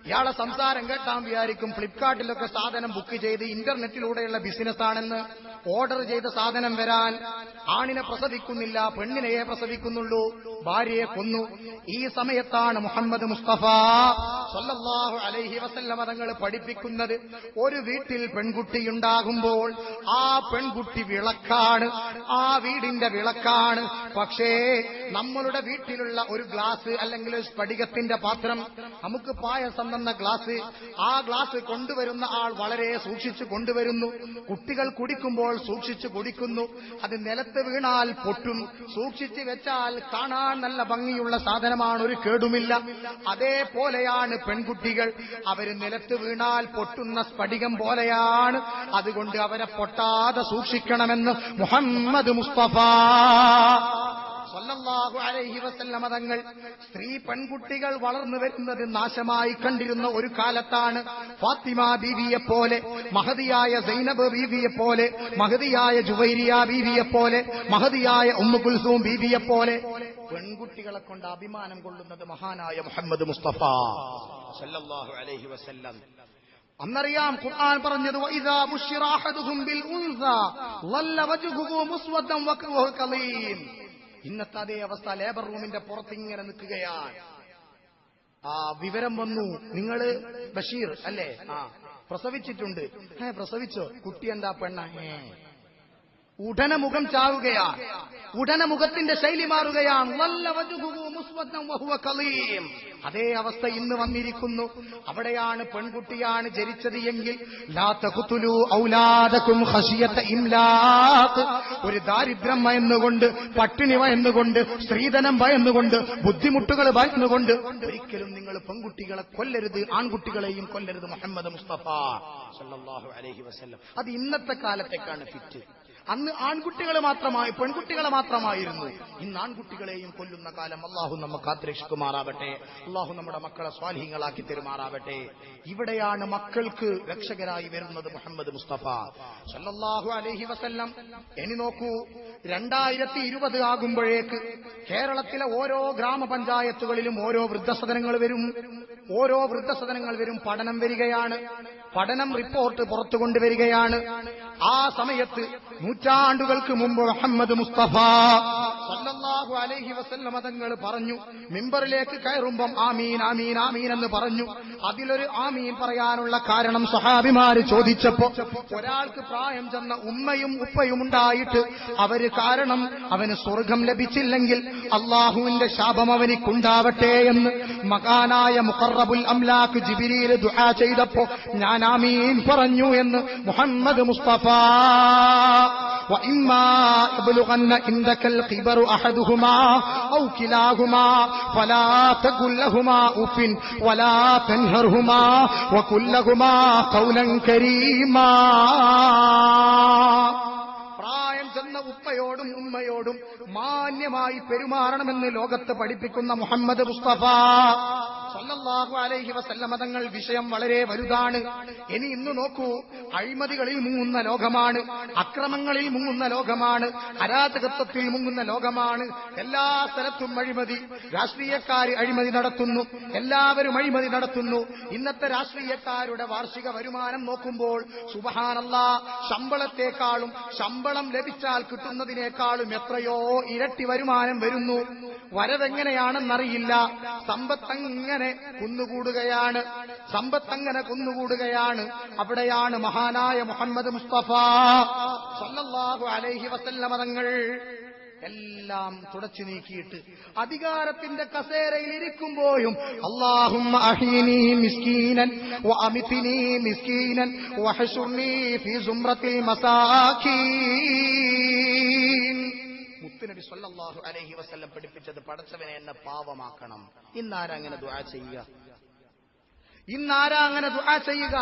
B: ഇയാളെ സംസാരം കേട്ടാൻ വിചാരിക്കും ഫ്ലിപ്കാർട്ടിലൊക്കെ സാധനം ബുക്ക് ചെയ്ത് ഇന്റർനെറ്റിലൂടെയുള്ള ബിസിനസ്സാണെന്ന്. ഓർഡർ ചെയ്ത സാധനം വരാൻ ആണിനെ പ്രസവിക്കുന്നില്ല, പെണ്ണിനെയെ പ്രസവിക്കുന്നുള്ളൂ. ഭാര്യയെ കൊന്നു. ഈ സമയത്താണ് മുഹമ്മദ് മുസ്തഫ സ്വല്ലല്ലാഹു അലൈഹി വസല്ലമ തങ്ങൾ പഠിപ്പിക്കുന്നത്, ഒരു വീട്ടിൽ പെൺകുട്ടിയുണ്ടാകുമ്പോൾ ആ പെൺകുട്ടി വിളക്കാണ്, ആ വീടിന്റെ വിളക്കാണ്. പക്ഷേ നമ്മളുടെ വീട്ടിലുള്ള ഒരു ഗ്ലാസ് അല്ലെങ്കിൽ സ്ഫടികത്തിന്റെ പാത്രം, നമുക്ക് പായസം തന്ന ഗ്ലാസ്, ആ ഗ്ലാസ് കൊണ്ടുവരുന്ന ആൾ വളരെ സൂക്ഷിച്ചു കൊണ്ടുവരുന്നു. കുട്ടികൾ കുടിക്കുമ്പോൾ സൂക്ഷിച്ചു കുടിക്കുന്നു. അത് നിലത്ത് വീണാൽ പൊട്ടും. സൂക്ഷിച്ചു വെച്ചാൽ കാണാൻ നല്ല ഭംഗിയുള്ള സാധനമാണ്, ഒരു കേടുമില്ല. അതേപോലെയാണ് പെൺകുട്ടികൾ. അവര് നിലത്ത് വീണാൽ പൊട്ടുന്ന സ്ഫടികം പോലെയാണ്. അതുകൊണ്ട് അവരെ പൊട്ടാതെ സൂക്ഷിക്കണമെന്ന് മുഹമ്മദ് മുസ്തഫ സല്ലല്ലാഹു അലൈഹി വസല്ലമ തങ്ങൾ സ്ത്രീ പെൺകുട്ടികൾ വളർന്നു വരുന്നത് നാശമായി കണ്ടിരുന്ന ഒരു കാലത്താണ്. ഫാത്തിമ ബീവിയെപ്പോലെ, മഹദിയായ സൈനബ് ബീവിയെപ്പോലെ, മഹദിയായ ജുവൈരിയ ബീവിയെപ്പോലെ, മഹദിയായ ഉമ്മു കുൽസൂം ബീവിയെപ്പോലെ പെൺകുട്ടികളെ കൊണ്ട് അഭിമാനം കൊള്ളുന്നത് മഹാനായ മുഹമ്മദ് മുസ്തഫ സല്ലല്ലാഹു അലൈഹി വസല്ലം. അന്നറിയാം ഖുർആൻ പറഞ്ഞത്, വഇദാ ബുശ്ശിറ അഹദുഹും ബിൽ ഉൻസാ വല്ല വജ്ഹുഹു മുസ്വദ്ദൻ വകഹു കളീം. ഇന്നത്തെ അതേ അവസ്ഥ ലേബർ റൂമിന്റെ പുറത്തിങ്ങനെ നിൽക്കുകയാണ്. ആ വിവരം വന്നു, നിങ്ങള് ബഷീർ അല്ലേ, പ്രസവിച്ചിട്ടുണ്ട്. പ്രസവിച്ചോ? കുട്ടി എന്താ പെണ്ണ? ഉടനെ മുഖം ചാവുകയാണ്, ഉടനെ മുഖത്തിന്റെ ശൈലി മാറുകയാണ്. വല്ല വജ്ഹുഹു മുസ്വദ്ദൻ വഹുവ കളീം. അതേ അവസ്ഥ ഇന്ന് വന്നിരിക്കുന്നു. അവിടെയാണ് പെൺകുട്ടിയാണ് ജനിച്ചത് എങ്കിൽ ലാ തഖ്തുലു ഔലാദകും ഖശിയത ഇംലാഖ്, ഒരു ദാരിദ്ര്യം ഭയന്നുകൊണ്ട്, പട്ടിണി ഭയന്നുകൊണ്ട്, സ്ത്രീധനം ഭയന്നുകൊണ്ട്, ബുദ്ധിമുട്ടുകൾ ഭയന്നുകൊണ്ട് ഒരിക്കലും നിങ്ങൾ പെൺകുട്ടികളെ കൊല്ലരുത്, ആൺകുട്ടികളെയും കൊല്ലരുത്. മുഹമ്മദ് മുസ്തഫ സല്ലല്ലാഹു അലൈഹി വസല്ലം. അത് ഇന്നത്തെ കാലത്തേക്കാണ് ഫിറ്റ്. അന്ന് ആൺകുട്ടികളെ മാത്രമായി, പെൺകുട്ടികളെ മാത്രമായിരുന്നു. ഇന്ന് ആൺകുട്ടികളെയും കൊല്ലുന്ന കാലം. അള്ളാഹു നമ്മെ കാത്തുരക്ഷിക്കുമാറാവട്ടെ. അള്ളാഹു നമ്മുടെ മക്കളെ സ്വാലിഹീങ്ങളാക്കി തരുമാറാവട്ടെ. ഇവിടെയാണ് മക്കൾക്ക് രക്ഷകരായി വരുന്നത് മുഹമ്മദ് മുസ്തഫ സല്ലല്ലാഹു അലൈഹി വസല്ലം. ഇനി നോക്കൂ, 2020 ആകുമ്പോഴേക്ക് കേരളത്തിലെ ഓരോ ഗ്രാമപഞ്ചായത്തുകളിലും ഓരോ വൃദ്ധസദനങ്ങൾ വരും, ഓരോ വൃദ്ധസദനങ്ങൾ വരും. പഠനം വരികയാണ്, പഠനം റിപ്പോർട്ട് പുറത്തു കൊണ്ടുവരികയാണ്. ആ സമയത്ത് നൂറ്റാണ്ടുകൾക്ക് മുമ്പ് മുഹമ്മദ് മുസ്തഫ സല്ലല്ലാഹു അലൈഹി വസല്ലം തങ്ങൾ പറഞ്ഞു, മിമ്പറിലേക്ക് കയറുമ്പം ആമീൻ ആമീൻ ആമീൻ എന്ന് പറഞ്ഞു. അതിലൊരു ആമീൻ പറയാനുള്ള കാരണം സഹാബിമാര് ചോദിച്ചപ്പോ, ഒരാൾക്ക് പ്രായം ചെന്ന ഉമ്മയും ഉപ്പയും ഉണ്ടായിട്ട് അവര് കാരണം അവന് സ്വർഗം ലഭിച്ചില്ലെങ്കിൽ അള്ളാഹുവിന്റെ ശാപം അവനിക്കുണ്ടാവട്ടെ എന്ന് മകാനായ മുഖറബുൽ അംലാഖ് ജിബ്രീൽ ദുആ ചെയ്തപ്പോ ഞാൻ ആമീൻ പറഞ്ഞു എന്ന് മുഹമ്മദ് മുസ്തഫ. وإما يبلغن عندك الكبر أحدهما أو كلاهما فلا تقل لهما أف ولا تنهرهما وقل لهما قولا كريما. പ്രായം ചെന്ന ഉപ്പയോടും ഉമ്മയോടും മാന്യമായി പെരുമാറണമെന്ന് ലോകത്ത് പഠിപ്പിക്കുന്ന മുഹമ്മദ് മുസ്തഫ സല്ലല്ലാഹു അലൈഹി വസല്ലം തങ്ങൾ. വിഷയം വളരെ വലുതാണ്. ഇനി ഇന്ന് നോക്കൂ, അഴിമതികളിൽ മുങ്ങുന്ന ലോകമാണ്, അക്രമങ്ങളിൽ മുങ്ങുന്ന ലോകമാണ്, അരാജകത്വത്തിൽ മുങ്ങുന്ന ലോകമാണ്. എല്ലാ സ്ഥലത്തും അഴിമതി. രാഷ്ട്രീയക്കാര് അഴിമതി നടത്തുന്നു, എല്ലാവരും അഴിമതി നടത്തുന്നു. ഇന്നത്തെ രാഷ്ട്രീയക്കാരുടെ വാർഷിക വരുമാനം നോക്കുമ്പോൾ സുബ്ഹാനല്ലാഹ്, ശമ്പളത്തെക്കാളും ശമ്പളം ലഭിച്ചാൽ കിട്ടുന്നതിനേക്കാളും എത്രയോ ഇരട്ടി വരുമാനം വരുന്നു. വരവെങ്ങനെയാണെന്നറിയില്ല. സമ്പത്തങ്ങനെ കുന്നുകൂടുകയാണ്, സമ്പത്തങ്ങനെ കുന്നുകൂടുകയാണ്. അവിടെയാണ് മഹാനായ മുഹമ്മദ് മുസ്തഫ സല്ലല്ലാഹു അലൈഹി വസല്ലം തങ്ങൾ എല്ലാം തുടച്ചു നീക്കിയിട്ട് അധികാരത്തിന്റെ കസേരയിൽ ഇരിക്കുമ്പോഴും അല്ലാഹുമ്മ അഹീനി മിസ്കീനൻ വഅമിത്നി മിസ്കീനൻ വഹശുർനി ഫീ സുംറത്തിൽ മസാകീൻ. മുത്തുനബി സല്ലല്ലാഹു അലൈഹി വസല്ലം പഠിപ്പിച്ചത്, പടച്ചവനെ എന്നെ പാവമാക്കണം. ഇന്നാരാ അങ്ങനെ ദുആ ചെയ്യുക? ഇന്നാരാ അങ്ങനെ ദുആ ചെയ്യുക?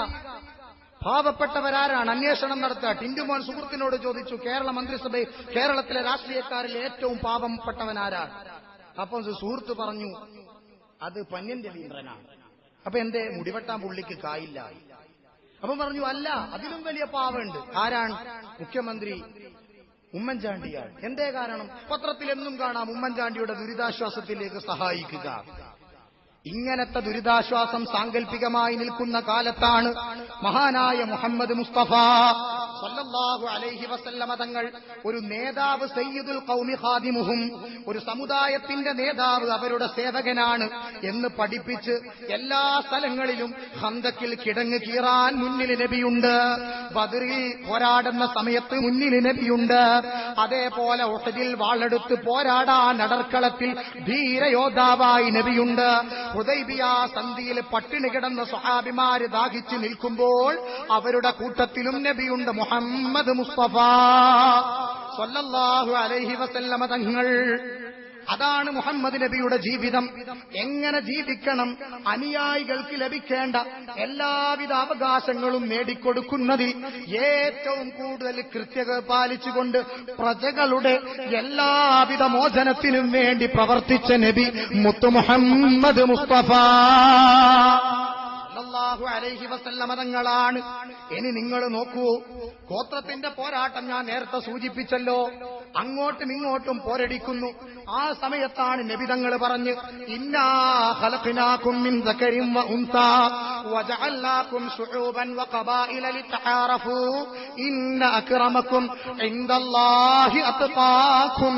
B: പാവപ്പെട്ടവരാരാണ്? അന്വേഷണം നടത്തുക. ടിന്റുമോൻ സുഹൃത്തിനോട് ചോദിച്ചു, കേരള മന്ത്രിസഭയിൽ കേരളത്തിലെ രാഷ്ട്രീയക്കാരിൽ ഏറ്റവും പാവപ്പെട്ടവനാരാണ്? അപ്പം സുഹൃത്ത് പറഞ്ഞു, അത് പന്ന്യൻ രവീന്ദ്രനാണ്. അപ്പൊ എന്റെ മുടിവെട്ടാൻ പുള്ളിക്ക് കായില്ല. അപ്പം പറഞ്ഞു, അല്ല, അതിലും വലിയ പാവമുണ്ട്. ആരാണ്? മുഖ്യമന്ത്രി ഉമ്മൻചാണ്ടിയാണ്. എന്തേ കാരണം? പത്രത്തിൽ എന്നും കാണാം ഉമ്മൻചാണ്ടിയുടെ ദുരിതാശ്വാസത്തിലേക്ക് സഹായിക്കുക. ഇങ്ങനത്തെ ദുരിതാശ്വാസം സാങ്കല്പികമായി നിൽക്കുന്ന കാലത്താണ് മഹാനായ മുഹമ്മദ് മുസ്തഫ സ്വല്ലല്ലാഹു അലൈഹി വസല്ലമ തങ്ങൾ ഒരു നേതാവ് സയ്യിദുൽ ഖൗമി ഖാദിമുഹും, ഒരു സമുദായത്തിന്റെ നേതാവ് അവരുടെ സേവകനാണ് എന്ന് പഠിപ്പിച്ച് എല്ലാ സ്ഥലങ്ങളിലും ഖന്തക്കിൽ കിടങ്ങ് കീറാൻ മുന്നിൽ നബിയുണ്ട്, ബദറിൽ പോരാടുന്ന സമയത്ത് മുന്നിൽ നബിയുണ്ട്, അതേപോലെ ഉഹദിൽ വാളെടുത്ത് പോരാടാൻ നടർക്കളത്തിൽ ധീരയോദ്ധാവായി നബിയുണ്ട്, ഹുദൈബിയ സന്ധിയിൽ പട്ടിണി കിടന്ന സ്വഹാബിമാര് ദാഹിച്ചു നിൽക്കുമ്പോൾ അവരുടെ കൂട്ടത്തിലും നബിയുണ്ട് മുഹമ്മദ് മുസ്തഫ സ്വല്ലല്ലാഹു അലൈഹി വസല്ലമ തങ്ങൾ. അതാണ് മുഹമ്മദ് നബിയുടെ ജീവിതം. എങ്ങനെ ജീവിക്കണം, അനുയായികൾക്ക് ലഭിക്കേണ്ട എല്ലാവിധ അവകാശങ്ങളും നേടിക്കൊടുക്കുന്നതിൽ ഏറ്റവും കൂടുതൽ കൃത്യത പാലിച്ചുകൊണ്ട് പ്രജകളുടെ എല്ലാവിധ മോചനത്തിനും വേണ്ടി പ്രവർത്തിച്ച നബി മുത്തു മുഹമ്മദ് മുസ്തഫ സല്ലല്ലാഹു അലൈഹി വസല്ലമ തങ്ങളാണ്. ഇനി നിങ്ങൾ നോക്കൂ, ഗോത്രത്തിന്റെ പോരാട്ടം ഞാൻ നേരത്തെ സൂചിപ്പിച്ചല്ലോ. അങ്ങോട്ടും ഇങ്ങോട്ടും പോരടിക്കുന്നു. ആ സമയത്താണ് നബി തങ്ങൾ പറഞ്ഞ്, ഇന്നാ ഖലഖനാകും മിൻ ദകരിൻ വ ഉൻസാ വജഅൽനാകും ശുഊബൻ വ ഖബായില ലിതആറഫു ഇന്ന അക്രമകും ഇൻദല്ലാഹി അത്ഖാകും.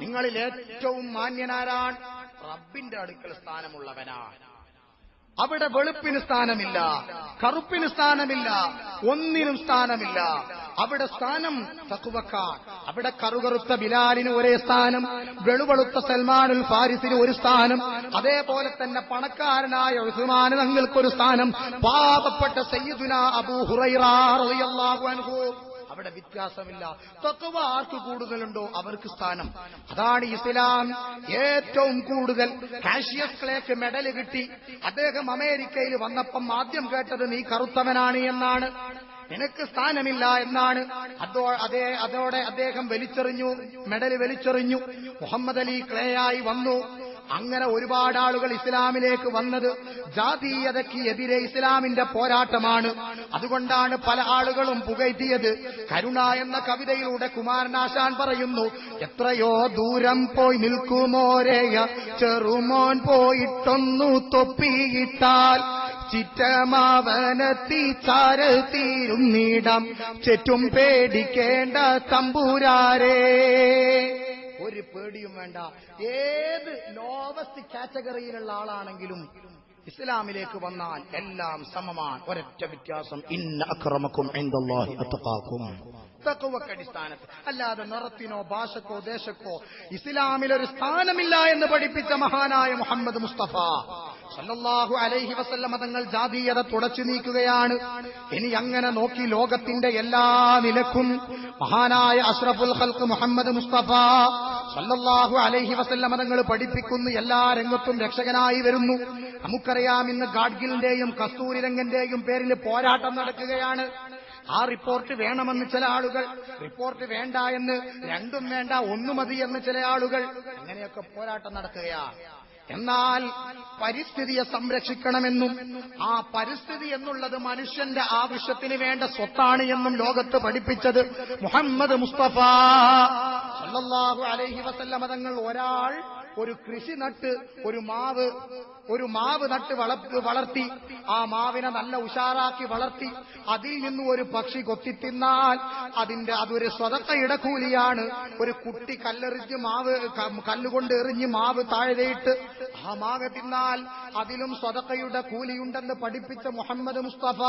B: നിങ്ങളിൽ ഏറ്റവും മാന്യനാരാണ്? റബ്ബിന്റെ അടുക്കൽ സ്ഥാനമുള്ളവനാണ്. അവിടെ വെളുപ്പിന് സ്ഥാനമില്ല, കറുപ്പിന് സ്ഥാനമില്ല, ഒന്നിനും സ്ഥാനമില്ല. അവിടെ സ്ഥാനം തഖ്വക്കാണ്. അവിടെ കറുകറുത്ത ബിലാലിന് ഒരേ സ്ഥാനം, വെളുവെളുത്ത സൽമാനുൽ ഫാരിസിന് ഒരു സ്ഥാനം, അതേപോലെ തന്നെ പണക്കാരനായ ഉസ്മാൻ തങ്ങൾക്കൊരു സ്ഥാനം, പാപപ്പെട്ട സയ്യിദുനാ അബൂ ഹുറൈറ റളിയല്ലാഹു അൻഹു അവിടെ വ്യത്യാസമില്ല. തഖ്വ ആർക്ക് കൂടുതലുണ്ടോ അവർക്ക് സ്ഥാനം. അതാണ് ഇസ്ലാം. ഏറ്റവും കൂടുതൽ കാഷ്യസ് ക്ലേക്ക് മെഡൽ കിട്ടി അദ്ദേഹം അമേരിക്കയിൽ വന്നപ്പം ആദ്യം കേട്ടത് നീ കറുത്തവനാണ് എന്നാണ്, നിനക്ക് സ്ഥാനമില്ല എന്നാണ്. അതോടെ അദ്ദേഹം വലിച്ചെറിഞ്ഞു, മെഡൽ വലിച്ചെറിഞ്ഞു. മുഹമ്മദ് അലി ക്ലേയായി വന്നു. അങ്ങനെ ഒരുപാട് ആളുകൾ ഇസ്ലാമിലേക്ക് വന്നത് ജാതീയതയ്ക്ക് എതിരെ ഇസ്ലാമിന്റെ പോരാട്ടമാണ്. അതുകൊണ്ടാണ് പല ആളുകളും പുകഴ്ത്തിയത്. കരുണ എന്ന കവിതയിലൂടെ കുമാരനാശാൻ പറയുന്നു, എത്രയോ ദൂരം പോയി നിൽക്കുമോരേയ ചെറുമോൻ പോയിട്ടൊന്നു തൊപ്പിയിട്ടാൽ ചിറ്റമാവനത്തി ചാരത്തീരുന്നിടം ചെറ്റും പേടിക്കേണ്ട തമ്പുരാരേ. ഒരു പേടിയും വേണ്ട. ഏത് ലോവസ്റ്റ് കാറ്റഗറിയിലുള്ള ആളാണെങ്കിലും ഇസ്ലാമിലേക്ക് വന്നാൽ എല്ലാം സമമാണ്. ഒരൊറ്റ വ്യത്യാസം, ഇന്ന അക്രമക്കും ഇൻദല്ലാഹി അത്ഖാക്കും. തഖ്വക്ക് അടിസ്ഥാനത്തിൽ, അല്ലാതെ നിറത്തിനോ ഭാഷക്കോ ദേശക്കോ ഇസ്ലാമിലൊരു സ്ഥാനമില്ല എന്ന് പഠിപ്പിച്ച മഹാനായ മുഹമ്മദ് മുസ്തഫ സല്ലല്ലാഹു അലൈഹി വസല്ലമ തങ്ങൾ ജാതീയത തുടച്ചു നീക്കുകയാണ്. ഇനി അങ്ങനെ നോക്കി ലോകത്തിന്റെ എല്ലാ നിലക്കും മഹാനായ അഷ്റഫുൽ ഖൽഖ് മുഹമ്മദ് മുസ്തഫ സല്ലല്ലാഹു അലൈഹി വസല്ലമ തങ്ങൾ പഠിപ്പിക്കുന്നു, എല്ലാ രംഗത്തും രക്ഷകനായി വരുന്നു. നമുക്കറിയാം, ഇന്ന് ഗാഡ്ഗിലിന്റെയും കസ്തൂരിരംഗന്റെയും പേരിൽ പോരാട്ടം നടക്കുകയാണ്. ആ റിപ്പോർട്ട് വേണമെന്ന് ചില ആളുകൾ, റിപ്പോർട്ട് വേണ്ട എന്ന്, രണ്ടും വേണ്ട ഒന്നു മതി എന്ന് ചില ആളുകൾ, അങ്ങനെയൊക്കെ പോരാട്ടം നടക്കുകയാണ്. എന്നാൽ പരിസ്ഥിതിയെ സംരക്ഷിക്കണമെന്നും ആ പരിസ്ഥിതി എന്നുള്ളത് മനുഷ്യന്റെ ആവശ്യത്തിന് വേണ്ട സ്വത്താണ് എന്നും ലോകത്ത് പഠിപ്പിച്ചത് മുഹമ്മദ് മുസ്തഫ സല്ലല്ലാഹു അലൈഹി വസല്ലമ തങ്ങൾ. ഒരാൾ ഒരു കൃഷി നട്ട് ഒരു മാവ് നട്ട് വളർത്തി, ആ മാവിനെ നല്ല ഉഷാറാക്കി വളർത്തി, അതിൽ നിന്നും ഒരു പക്ഷി കൊത്തിത്തിന്നാൽ അതൊരു സ്വതക്കയുടെ കൂലിയാണ്. ഒരു കുട്ടി കല്ലുകൊണ്ട് എറിഞ്ഞ് മാവ് താഴെയിട്ട് ആ മാവ് തിന്നാൽ അതിലും സ്വതക്കയുടെ കൂലിയുണ്ടെന്ന് പഠിപ്പിച്ച മുഹമ്മദ് മുസ്തഫ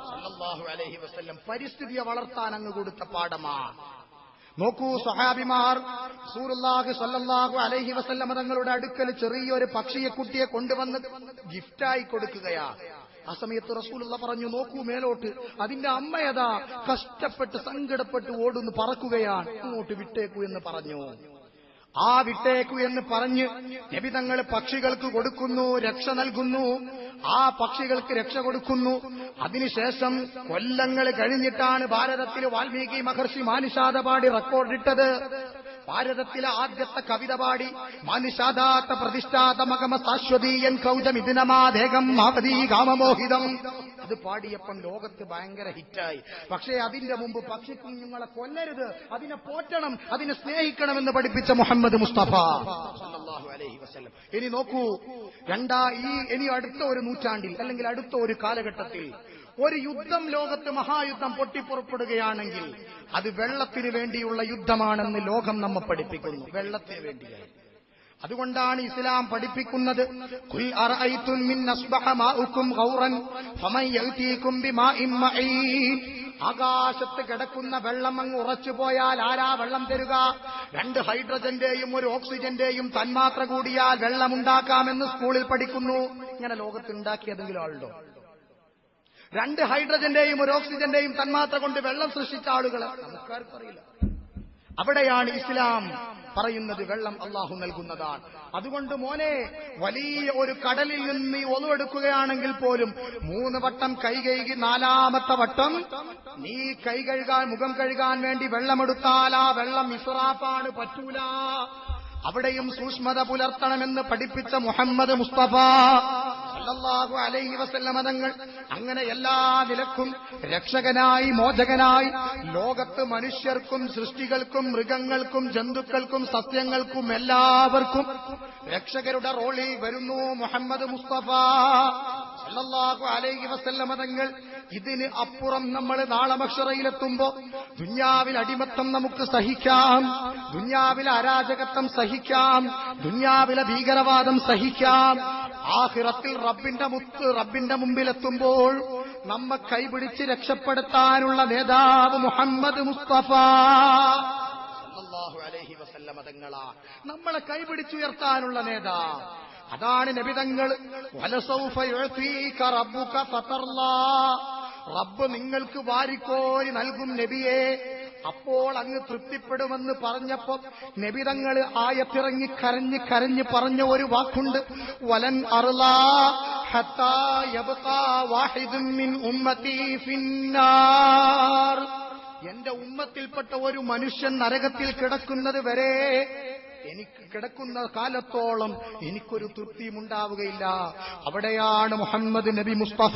B: സല്ലല്ലാഹു അലൈഹി വസല്ലം പരിസ്ഥിതിയെ വളർത്താൻ അങ്ങ് കൊടുത്ത പാഠമാണ്. നോക്കൂ, സ്വഹാബിമാർ റസൂലുള്ളാഹി സ്വല്ലല്ലാഹു അലൈഹി വസല്ലം തങ്ങളുടെ അടുക്കൽ ചെറിയൊരു പക്ഷിയെ കുട്ടിയെ കൊണ്ടുവന്ന് ഗിഫ്റ്റായി കൊടുക്കുകയാണ്. ആ സമയത്ത് റസൂലുള്ള പറഞ്ഞു, നോക്കൂ മേലോട്ട്, അതിന്റെ അമ്മയതാ കഷ്ടപ്പെട്ട് സങ്കടപ്പെട്ട് ഓടുന്നു, പറക്കുകയാണ്, അങ്ങോട്ട് വിട്ടേക്കൂ എന്ന് പറഞ്ഞു. ആ വിട്ടേക്കു എന്ന് പറഞ്ഞ് നബി തങ്ങൾ പക്ഷികൾക്ക് കൊടുക്കുന്നു, രക്ഷ നൽകുന്നു. ആ പക്ഷികൾക്ക് രക്ഷ കൊടുക്കുന്നു. അതിനുശേഷം കൊല്ലങ്ങൾ കഴിഞ്ഞിട്ടാണ് ഭാരതത്തിൽ വാൽമീകി മഹർഷി മാനിഷാദ പാടി റെക്കോർഡിട്ടത്. ഭാരതത്തിലെ ആദ്യത്തെ കവിത പാടി, മാനിഷാദാത്ത പ്രതിഷ്ഠാത മകമ ശാശ്വതീയൻ കൗജമിഥുനമാദേഹം മാവതീ കാമമോഹിതം. അത് പാടിയപ്പം ലോകത്ത് ഭയങ്കര ഹിറ്റായി. പക്ഷേ അതിന്റെ മുമ്പ് പക്ഷിക്കുഞ്ഞുങ്ങളെ കൊല്ലരുത്, അതിനെ പോറ്റണം, അതിനെ സ്നേഹിക്കണമെന്ന് പഠിപ്പിച്ച മുഹമ്മദ് മുസ്തഫ സല്ലല്ലാഹു അലൈഹി വസല്ലം. ഇനി നോക്കൂ, ഇനി അടുത്ത ഒരു നൂറ്റാണ്ടിൽ അല്ലെങ്കിൽ അടുത്ത ഒരു കാലഘട്ടത്തിൽ ഒരു യുദ്ധം ലോകത്ത് മഹായുദ്ധം പൊട്ടിപ്പുറപ്പെടുകയാണെങ്കിൽ അത് വെള്ളത്തിന് വേണ്ടിയുള്ള യുദ്ധമാണെന്ന് ലോകം നമ്മെ പഠിപ്പിക്കുന്നു. വെള്ളത്തിന് വേണ്ടിയാണ്. അതുകൊണ്ടാണ് ഇസ്ലാം പഠിപ്പിക്കുന്നത്, ഖുൽ അറഅയ്തും മിൻ അസ്ബഹ മാഉകും ഗൗറൻ ഫമൻ യഅതീകും ബിമാഇൻ മഈൻ. ആകാശത്ത് കിടക്കുന്ന വെള്ളം അങ്ങ് ഉറച്ചുപോയാൽ ആരാ വെള്ളം തരുക? 2 ഹൈഡ്രജന്റെയും 1 ഓക്സിജന്റെയും തന്മാത്ര കൂടിയാൽ വെള്ളമുണ്ടാക്കാമെന്ന് സ്കൂളിൽ പഠിക്കുന്നു. ഇങ്ങനെ ലോകത്ത് ഉണ്ടാക്കിയതെങ്കിലും ആളുണ്ടോ? 2 ഹൈഡ്രജന്റെയും 1 ഓക്സിജന്റെയും തന്മാത്ര കൊണ്ട് വെള്ളം സൃഷ്ടിച്ച ആളുകളെ നമുക്കാർക്കറിയില്ല. അവിടെയാണ് ഇസ്ലാം പറയുന്നത് വെള്ളം അള്ളാഹു നൽകുന്നതാണ്. അതുകൊണ്ട് മോനെ, വലിയ ഒരു കടലിൽ നിന്ന് നീ ഒലുവെടുക്കുകയാണെങ്കിൽ പോലും 3 വട്ടം കൈ കഴുകി 4ാമത്തെ വട്ടം നീ കൈ കഴുകാൻ, മുഖം കഴുകാൻ വേണ്ടി വെള്ളമെടുത്താൽ ആ വെള്ളം ഇസ്റാഫാണ്, പറ്റൂല. അവിടെയും സൂക്ഷ്മത പുലർത്തണമെന്ന് പഠിപ്പിച്ച മുഹമ്മദ് മുസ്തഫ സല്ലല്ലാഹു അലൈഹി വസല്ലമ തങ്ങൾ അങ്ങനെ എല്ലാ നിലക്കും രക്ഷകനായി, മോചകനായി ലോകത്ത് മനുഷ്യർക്കും സൃഷ്ടികൾക്കും മൃഗങ്ങൾക്കും ജന്തുക്കൾക്കും സസ്യങ്ങൾക്കും എല്ലാവർക്കും രക്ഷകരുടെ റോളിൽ വരുന്നു മുഹമ്മദ് മുസ്തഫ സല്ലല്ലാഹു അലൈഹി വസല്ലമ തങ്ങൾ. ഇതിന് അപ്പുറം നമ്മൾ നാളെ മഹ്ശറയിലെത്തുമ്പോ ദുനിയാവിൽ അടിമത്തം നമുക്ക് സഹിക്കാം, ദുനിയാവിലെ അരാജകത്വം സഹിക്കാം, ദുനിയാവിലെ ഭീകരവാദം സഹിക്കാം. ആഖിറത്തിൽ റബ്ബിന്റെ മുമ്പിലെത്തുമ്പോൾ നമ്മെ കൈപിടിച്ച് രക്ഷപ്പെടുത്താനുള്ള നേതാവ് മുഹമ്മദ് മുസ്തഫ സല്ലല്ലാഹു അലൈഹി വസല്ലമ തങ്ങളാണ് നമ്മളെ കൈപിടിച്ചുയർത്താനുള്ള നേതാവ്. അതാണ് നബിതങ്ങൾ, വലസൗഫ യുഅതീക റബ്ബുക ഫതർലാ. റബ്ബ് നിങ്ങൾക്ക് വാരിക്കോരി നൽകും നബിയെ, അപ്പോൾ അങ്ങ് തൃപ്തിപ്പെടുമെന്ന് പറഞ്ഞപ്പോ നബിതങ്ങൾ ആയത്തിറങ്ങി കരഞ്ഞ് കരഞ്ഞ് പറഞ്ഞ ഒരു വാക്കുണ്ട്, വലൻ അർലാ ഹത്താ യബ്ഖാ വാഹിദുൻ മിൻ ഉമ്മതി ഫിന്നാർ. എന്റെ ഉമ്മത്തിൽപ്പെട്ട ഒരു മനുഷ്യൻ നരകത്തിൽ കിടക്കുന്നത് വരെ, എനിക്ക് കിടക്കുന്ന കാലത്തോളം എനിക്കൊരു തൃപ്തിയും ഉണ്ടാവുകയില്ല. അവിടെയാണ് മുഹമ്മദ് നബി മുസ്തഫ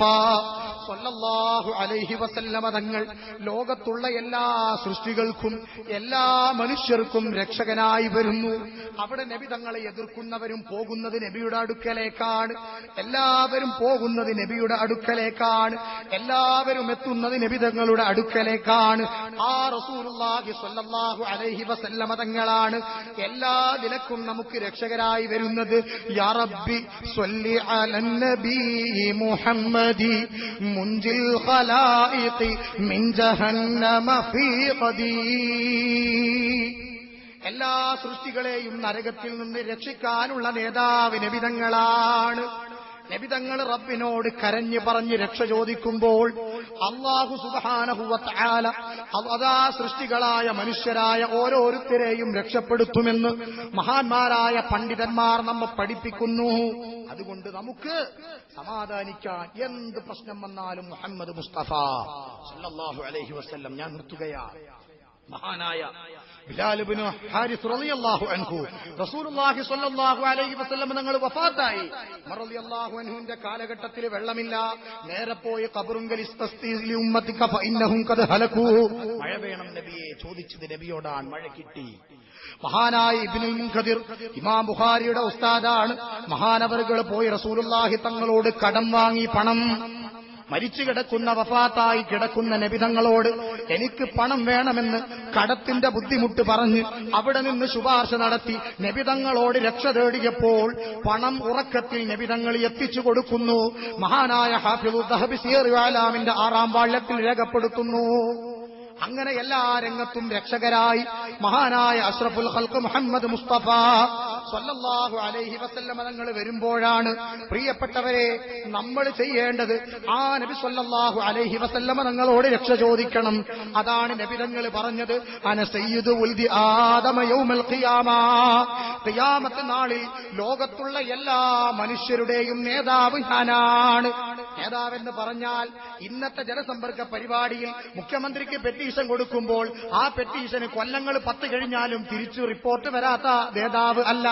B: സല്ലല്ലാഹു അലൈഹി വസല്ലമ തങ്ങൾ ലോകത്തുള്ള എല്ലാ സൃഷ്ടികൾക്കും എല്ലാ മനുഷ്യർക്കും രക്ഷകനായി വരുന്നു. അവിടെ നബി തങ്ങളെ എതിർക്കുന്നവരും പോകുന്നത് നബിയുടെ അടുക്കലേക്കാണ്, എല്ലാവരും പോകുന്നത് നബിയുടെ അടുക്കലേക്കാണ്, എല്ലാവരും എത്തുന്നത് നബി തങ്ങളുടെ അടുക്കലേക്കാണ്. ആ റസൂലുള്ളാഹി സ്വല്ലല്ലാഹു അലൈഹി വസല്ലമ തങ്ങളാണ് എല്ലാ നിലക്കും നമുക്ക് രക്ഷകരായി വരുന്നത്. യാ റബ്ബി സ്വല്ലി അലൻ നബി മുഹമ്മദി മുൻജിൽ ഖലായിഖി മിൻ ജഹന്നമ ഫീ ഖദീ. എല്ലാ സൃഷ്ടികളെയും നരകത്തിൽ നിന്ന് രക്ഷിക്കാനുള്ള നേതാവ് നബിതങ്ങളാണ്. നബിതങ്ങൾ റബ്ബിനോട് കരഞ്ഞു പറഞ്ഞ് രക്ഷ ചോദിക്കുമ്പോൾ അല്ലാഹു സുബ്ഹാനഹു വ തആല അതാ സൃഷ്ടികളായ മനുഷ്യരായ ഓരോരുത്തരെയും രക്ഷപ്പെടുത്തുമെന്ന് മഹാന്മാരായ പണ്ഡിതന്മാർ നമ്മെ പഠിപ്പിക്കുന്നു. അതുകൊണ്ട് നമുക്ക് സമാധാനിക്കാൻ എന്ത് പ്രശ്നം വന്നാലും മുഹമ്മദ് മുസ്തഫ സല്ലല്ലാഹു അലൈഹി വസല്ലം. ഞാൻ നിർത്തുകയാണ്. മഹാനായ ബിലാൽ ഇബ്നു ഹാരിസ് റളിയല്ലാഹു അൻഹു റസൂലുള്ളാഹി സ്വല്ലല്ലാഹു അലൈഹി വസല്ലം തങ്ങൾ വഫാത്തായി. ഉമർ റളിയല്ലാഹു അൻഹുവിന്റെ കാലഘട്ടത്തിൽ വെള്ളമില്ല. നേരെ പോയി ഖബറുങ്കൽ ഇസ്തസ്തീലി ഉമ്മത്തിക ഫഇന്നഹും ഖദ് ഹലകൂ. മഴ വേണം നബിയെ ചോദിച്ചത് നബിയോടാണ്, മഴ കിട്ടി. മഹാനായ ഇബ്നുൽ മുൻകദിർ ഇമാം ബുഖാരിയുടെ ഉസ്താദാണ്. മഹാനവറുകൾ പോയി റസൂലുള്ളാഹി തങ്ങളോട് കടം വാങ്ങി പണം. മരിച്ചു കിടക്കുന്ന വഫാത്തായി കിടക്കുന്ന നബിതങ്ങളോട് എനിക്ക് പണം വേണമെന്ന് കടത്തിന്റെ ബുദ്ധിമുട്ട് പറഞ്ഞ് അവിടെ നിന്ന് ശുപാർശ നടത്തി നബിതങ്ങളോട് രക്ഷ തേടിയപ്പോൾ പണം ഉറക്കത്തിൽ നബിതങ്ങൾ എത്തിച്ചു കൊടുക്കുന്നു. മഹാനായ ഹാഫിദു ദഹബി സിയർ അലാമിന്റെ 6ാം വാള്യത്തിൽ രേഖപ്പെടുത്തുന്നു. അങ്ങനെ എല്ലാ രംഗത്തും രക്ഷകരായി മഹാനായ അഷ്റഫുൽ ഖൽഖ് മുഹമ്മദ് മുസ്തഫ സ്വല്ലല്ലാഹു അലൈഹി വസല്ലമ തങ്ങൾ വരുമ്പോഴാണ് പ്രിയപ്പെട്ടവരെ നമ്മൾ ചെയ്യേണ്ടത് ആ നബി സ്വല്ലല്ലാഹു അലൈഹി വസല്ലമ തങ്ങളോട് രക്ഷ ചോദിക്കണം. അതാണ് നബി തങ്ങൾ പറഞ്ഞത്, അന സയ്യിദു ഉൽദി ആദമ യൗമൽ ഖിയാമ. ഖിയാമത്ത് നാളിൽ ലോകത്തുള്ള എല്ലാ മനുഷ്യരുടെയും നേതാവ് ഞാനാണ്. നേതാവെന്ന് പറഞ്ഞാൽ ഇന്നത്തെ ജനസമ്പർക്ക പരിപാടിയിൽ മുഖ്യമന്ത്രിക്ക് പെറ്റീഷൻ കൊടുക്കുമ്പോൾ ആ പെറ്റീഷന് കൊല്ലങ്ങൾ 10 കഴിഞ്ഞാലും തിരിച്ചു റിപ്പോർട്ട് വരാത്ത നേതാവ് അല്ല.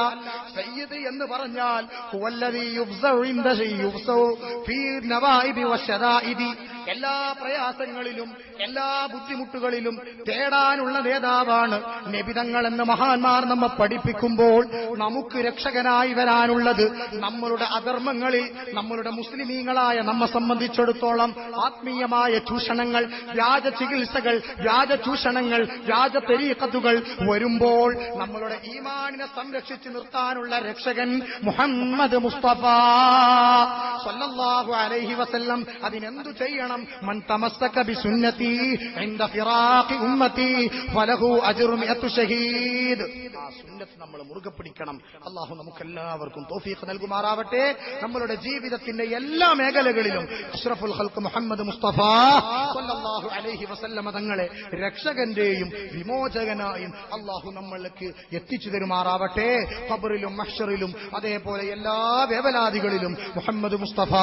B: സയ്യിദ് എന്ന് പറഞ്ഞാൽ ഹുവല്ലദീ യുഫ്സഉ ഇൻദ യുഫ്സഉ ഫീ നവായിബി വശദായിദി. എല്ലാ പ്രയാസങ്ങളിലും എല്ലാ ബുദ്ധിമുട്ടുകളിലും തേടാനുള്ള നേതാവാണ് നബിതങ്ങൾ എന്ന് മഹാന്മാർ നമ്മെ പഠിപ്പിക്കുമ്പോൾ നമുക്ക് രക്ഷകനായി വരാനുള്ളത് നമ്മളുടെ അധർമ്മങ്ങളിൽ നമ്മളുടെ മുസ്ലിമീങ്ങളായ നമ്മെ സംബന്ധിച്ചിടത്തോളം ആത്മീയമായ ചൂഷണങ്ങൾ, വ്യാജ ചികിത്സകൾ, വ്യാജ ചൂഷണങ്ങൾ, വ്യാജ തരീഖത്തുകൾ വരുമ്പോൾ നമ്മളുടെ ഈമാനിനെ സംരക്ഷിച്ചു നിർത്താനുള്ള രക്ഷകൻ മുഹമ്മദ് മുസ്തഫ സല്ലല്ലാഹു അലൈഹി വസല്ലം. അതിനെന്തു ചെയ്യണം? മൻ തമസ്സക ബിസുന്നതി ഇൻദ ഫിറാഖി ഉമ്മതി ഫലഹു അജ്റു മിഅത്തു ഷഹീദ്. ആ സുന്നത്ത് നമ്മൾ മുറുകെ പിടിക്കണം. അല്ലാഹു നമുക്കെല്ലാവർക്കും തൗഫീഖ് നൽകുമാറാവട്ടെ. നമ്മളുടെ ജീവിതത്തിന്റെ എല്ലാ മേഖലകളിലും അഷ്റഫുൽ ഖൽഖ് മുഹമ്മദ് മുസ്തഫ സല്ലല്ലാഹു അലൈഹി വസല്ലം തങ്ങളെ രക്ഷകന്റെയും വിമോചകനായും അല്ലാഹു നമ്മൾക്ക് എത്തിച്ചു തരുമാറാവട്ടെ. ഖബറിലും മഹ്ശറിലും അതേപോലെ എല്ലാ വേവലാദികളിലും മുഹമ്മദ് മുസ്തഫ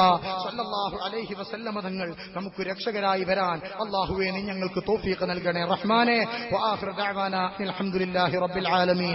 B: സല്ലല്ലാഹു അലൈഹി വസല്ലം തങ്ങൾ നമുക്ക് രക്ഷകരായി വരാൻ അല്ലാഹുവേ നീ ഞങ്ങൾക്ക് തൗഫീഖ് നൽകണേ റഹ്മാനേ. വആഖിറു ദഅവാനാ അൽഹംദുലില്ലാഹി റബ്ബിൽ ആലമീൻ.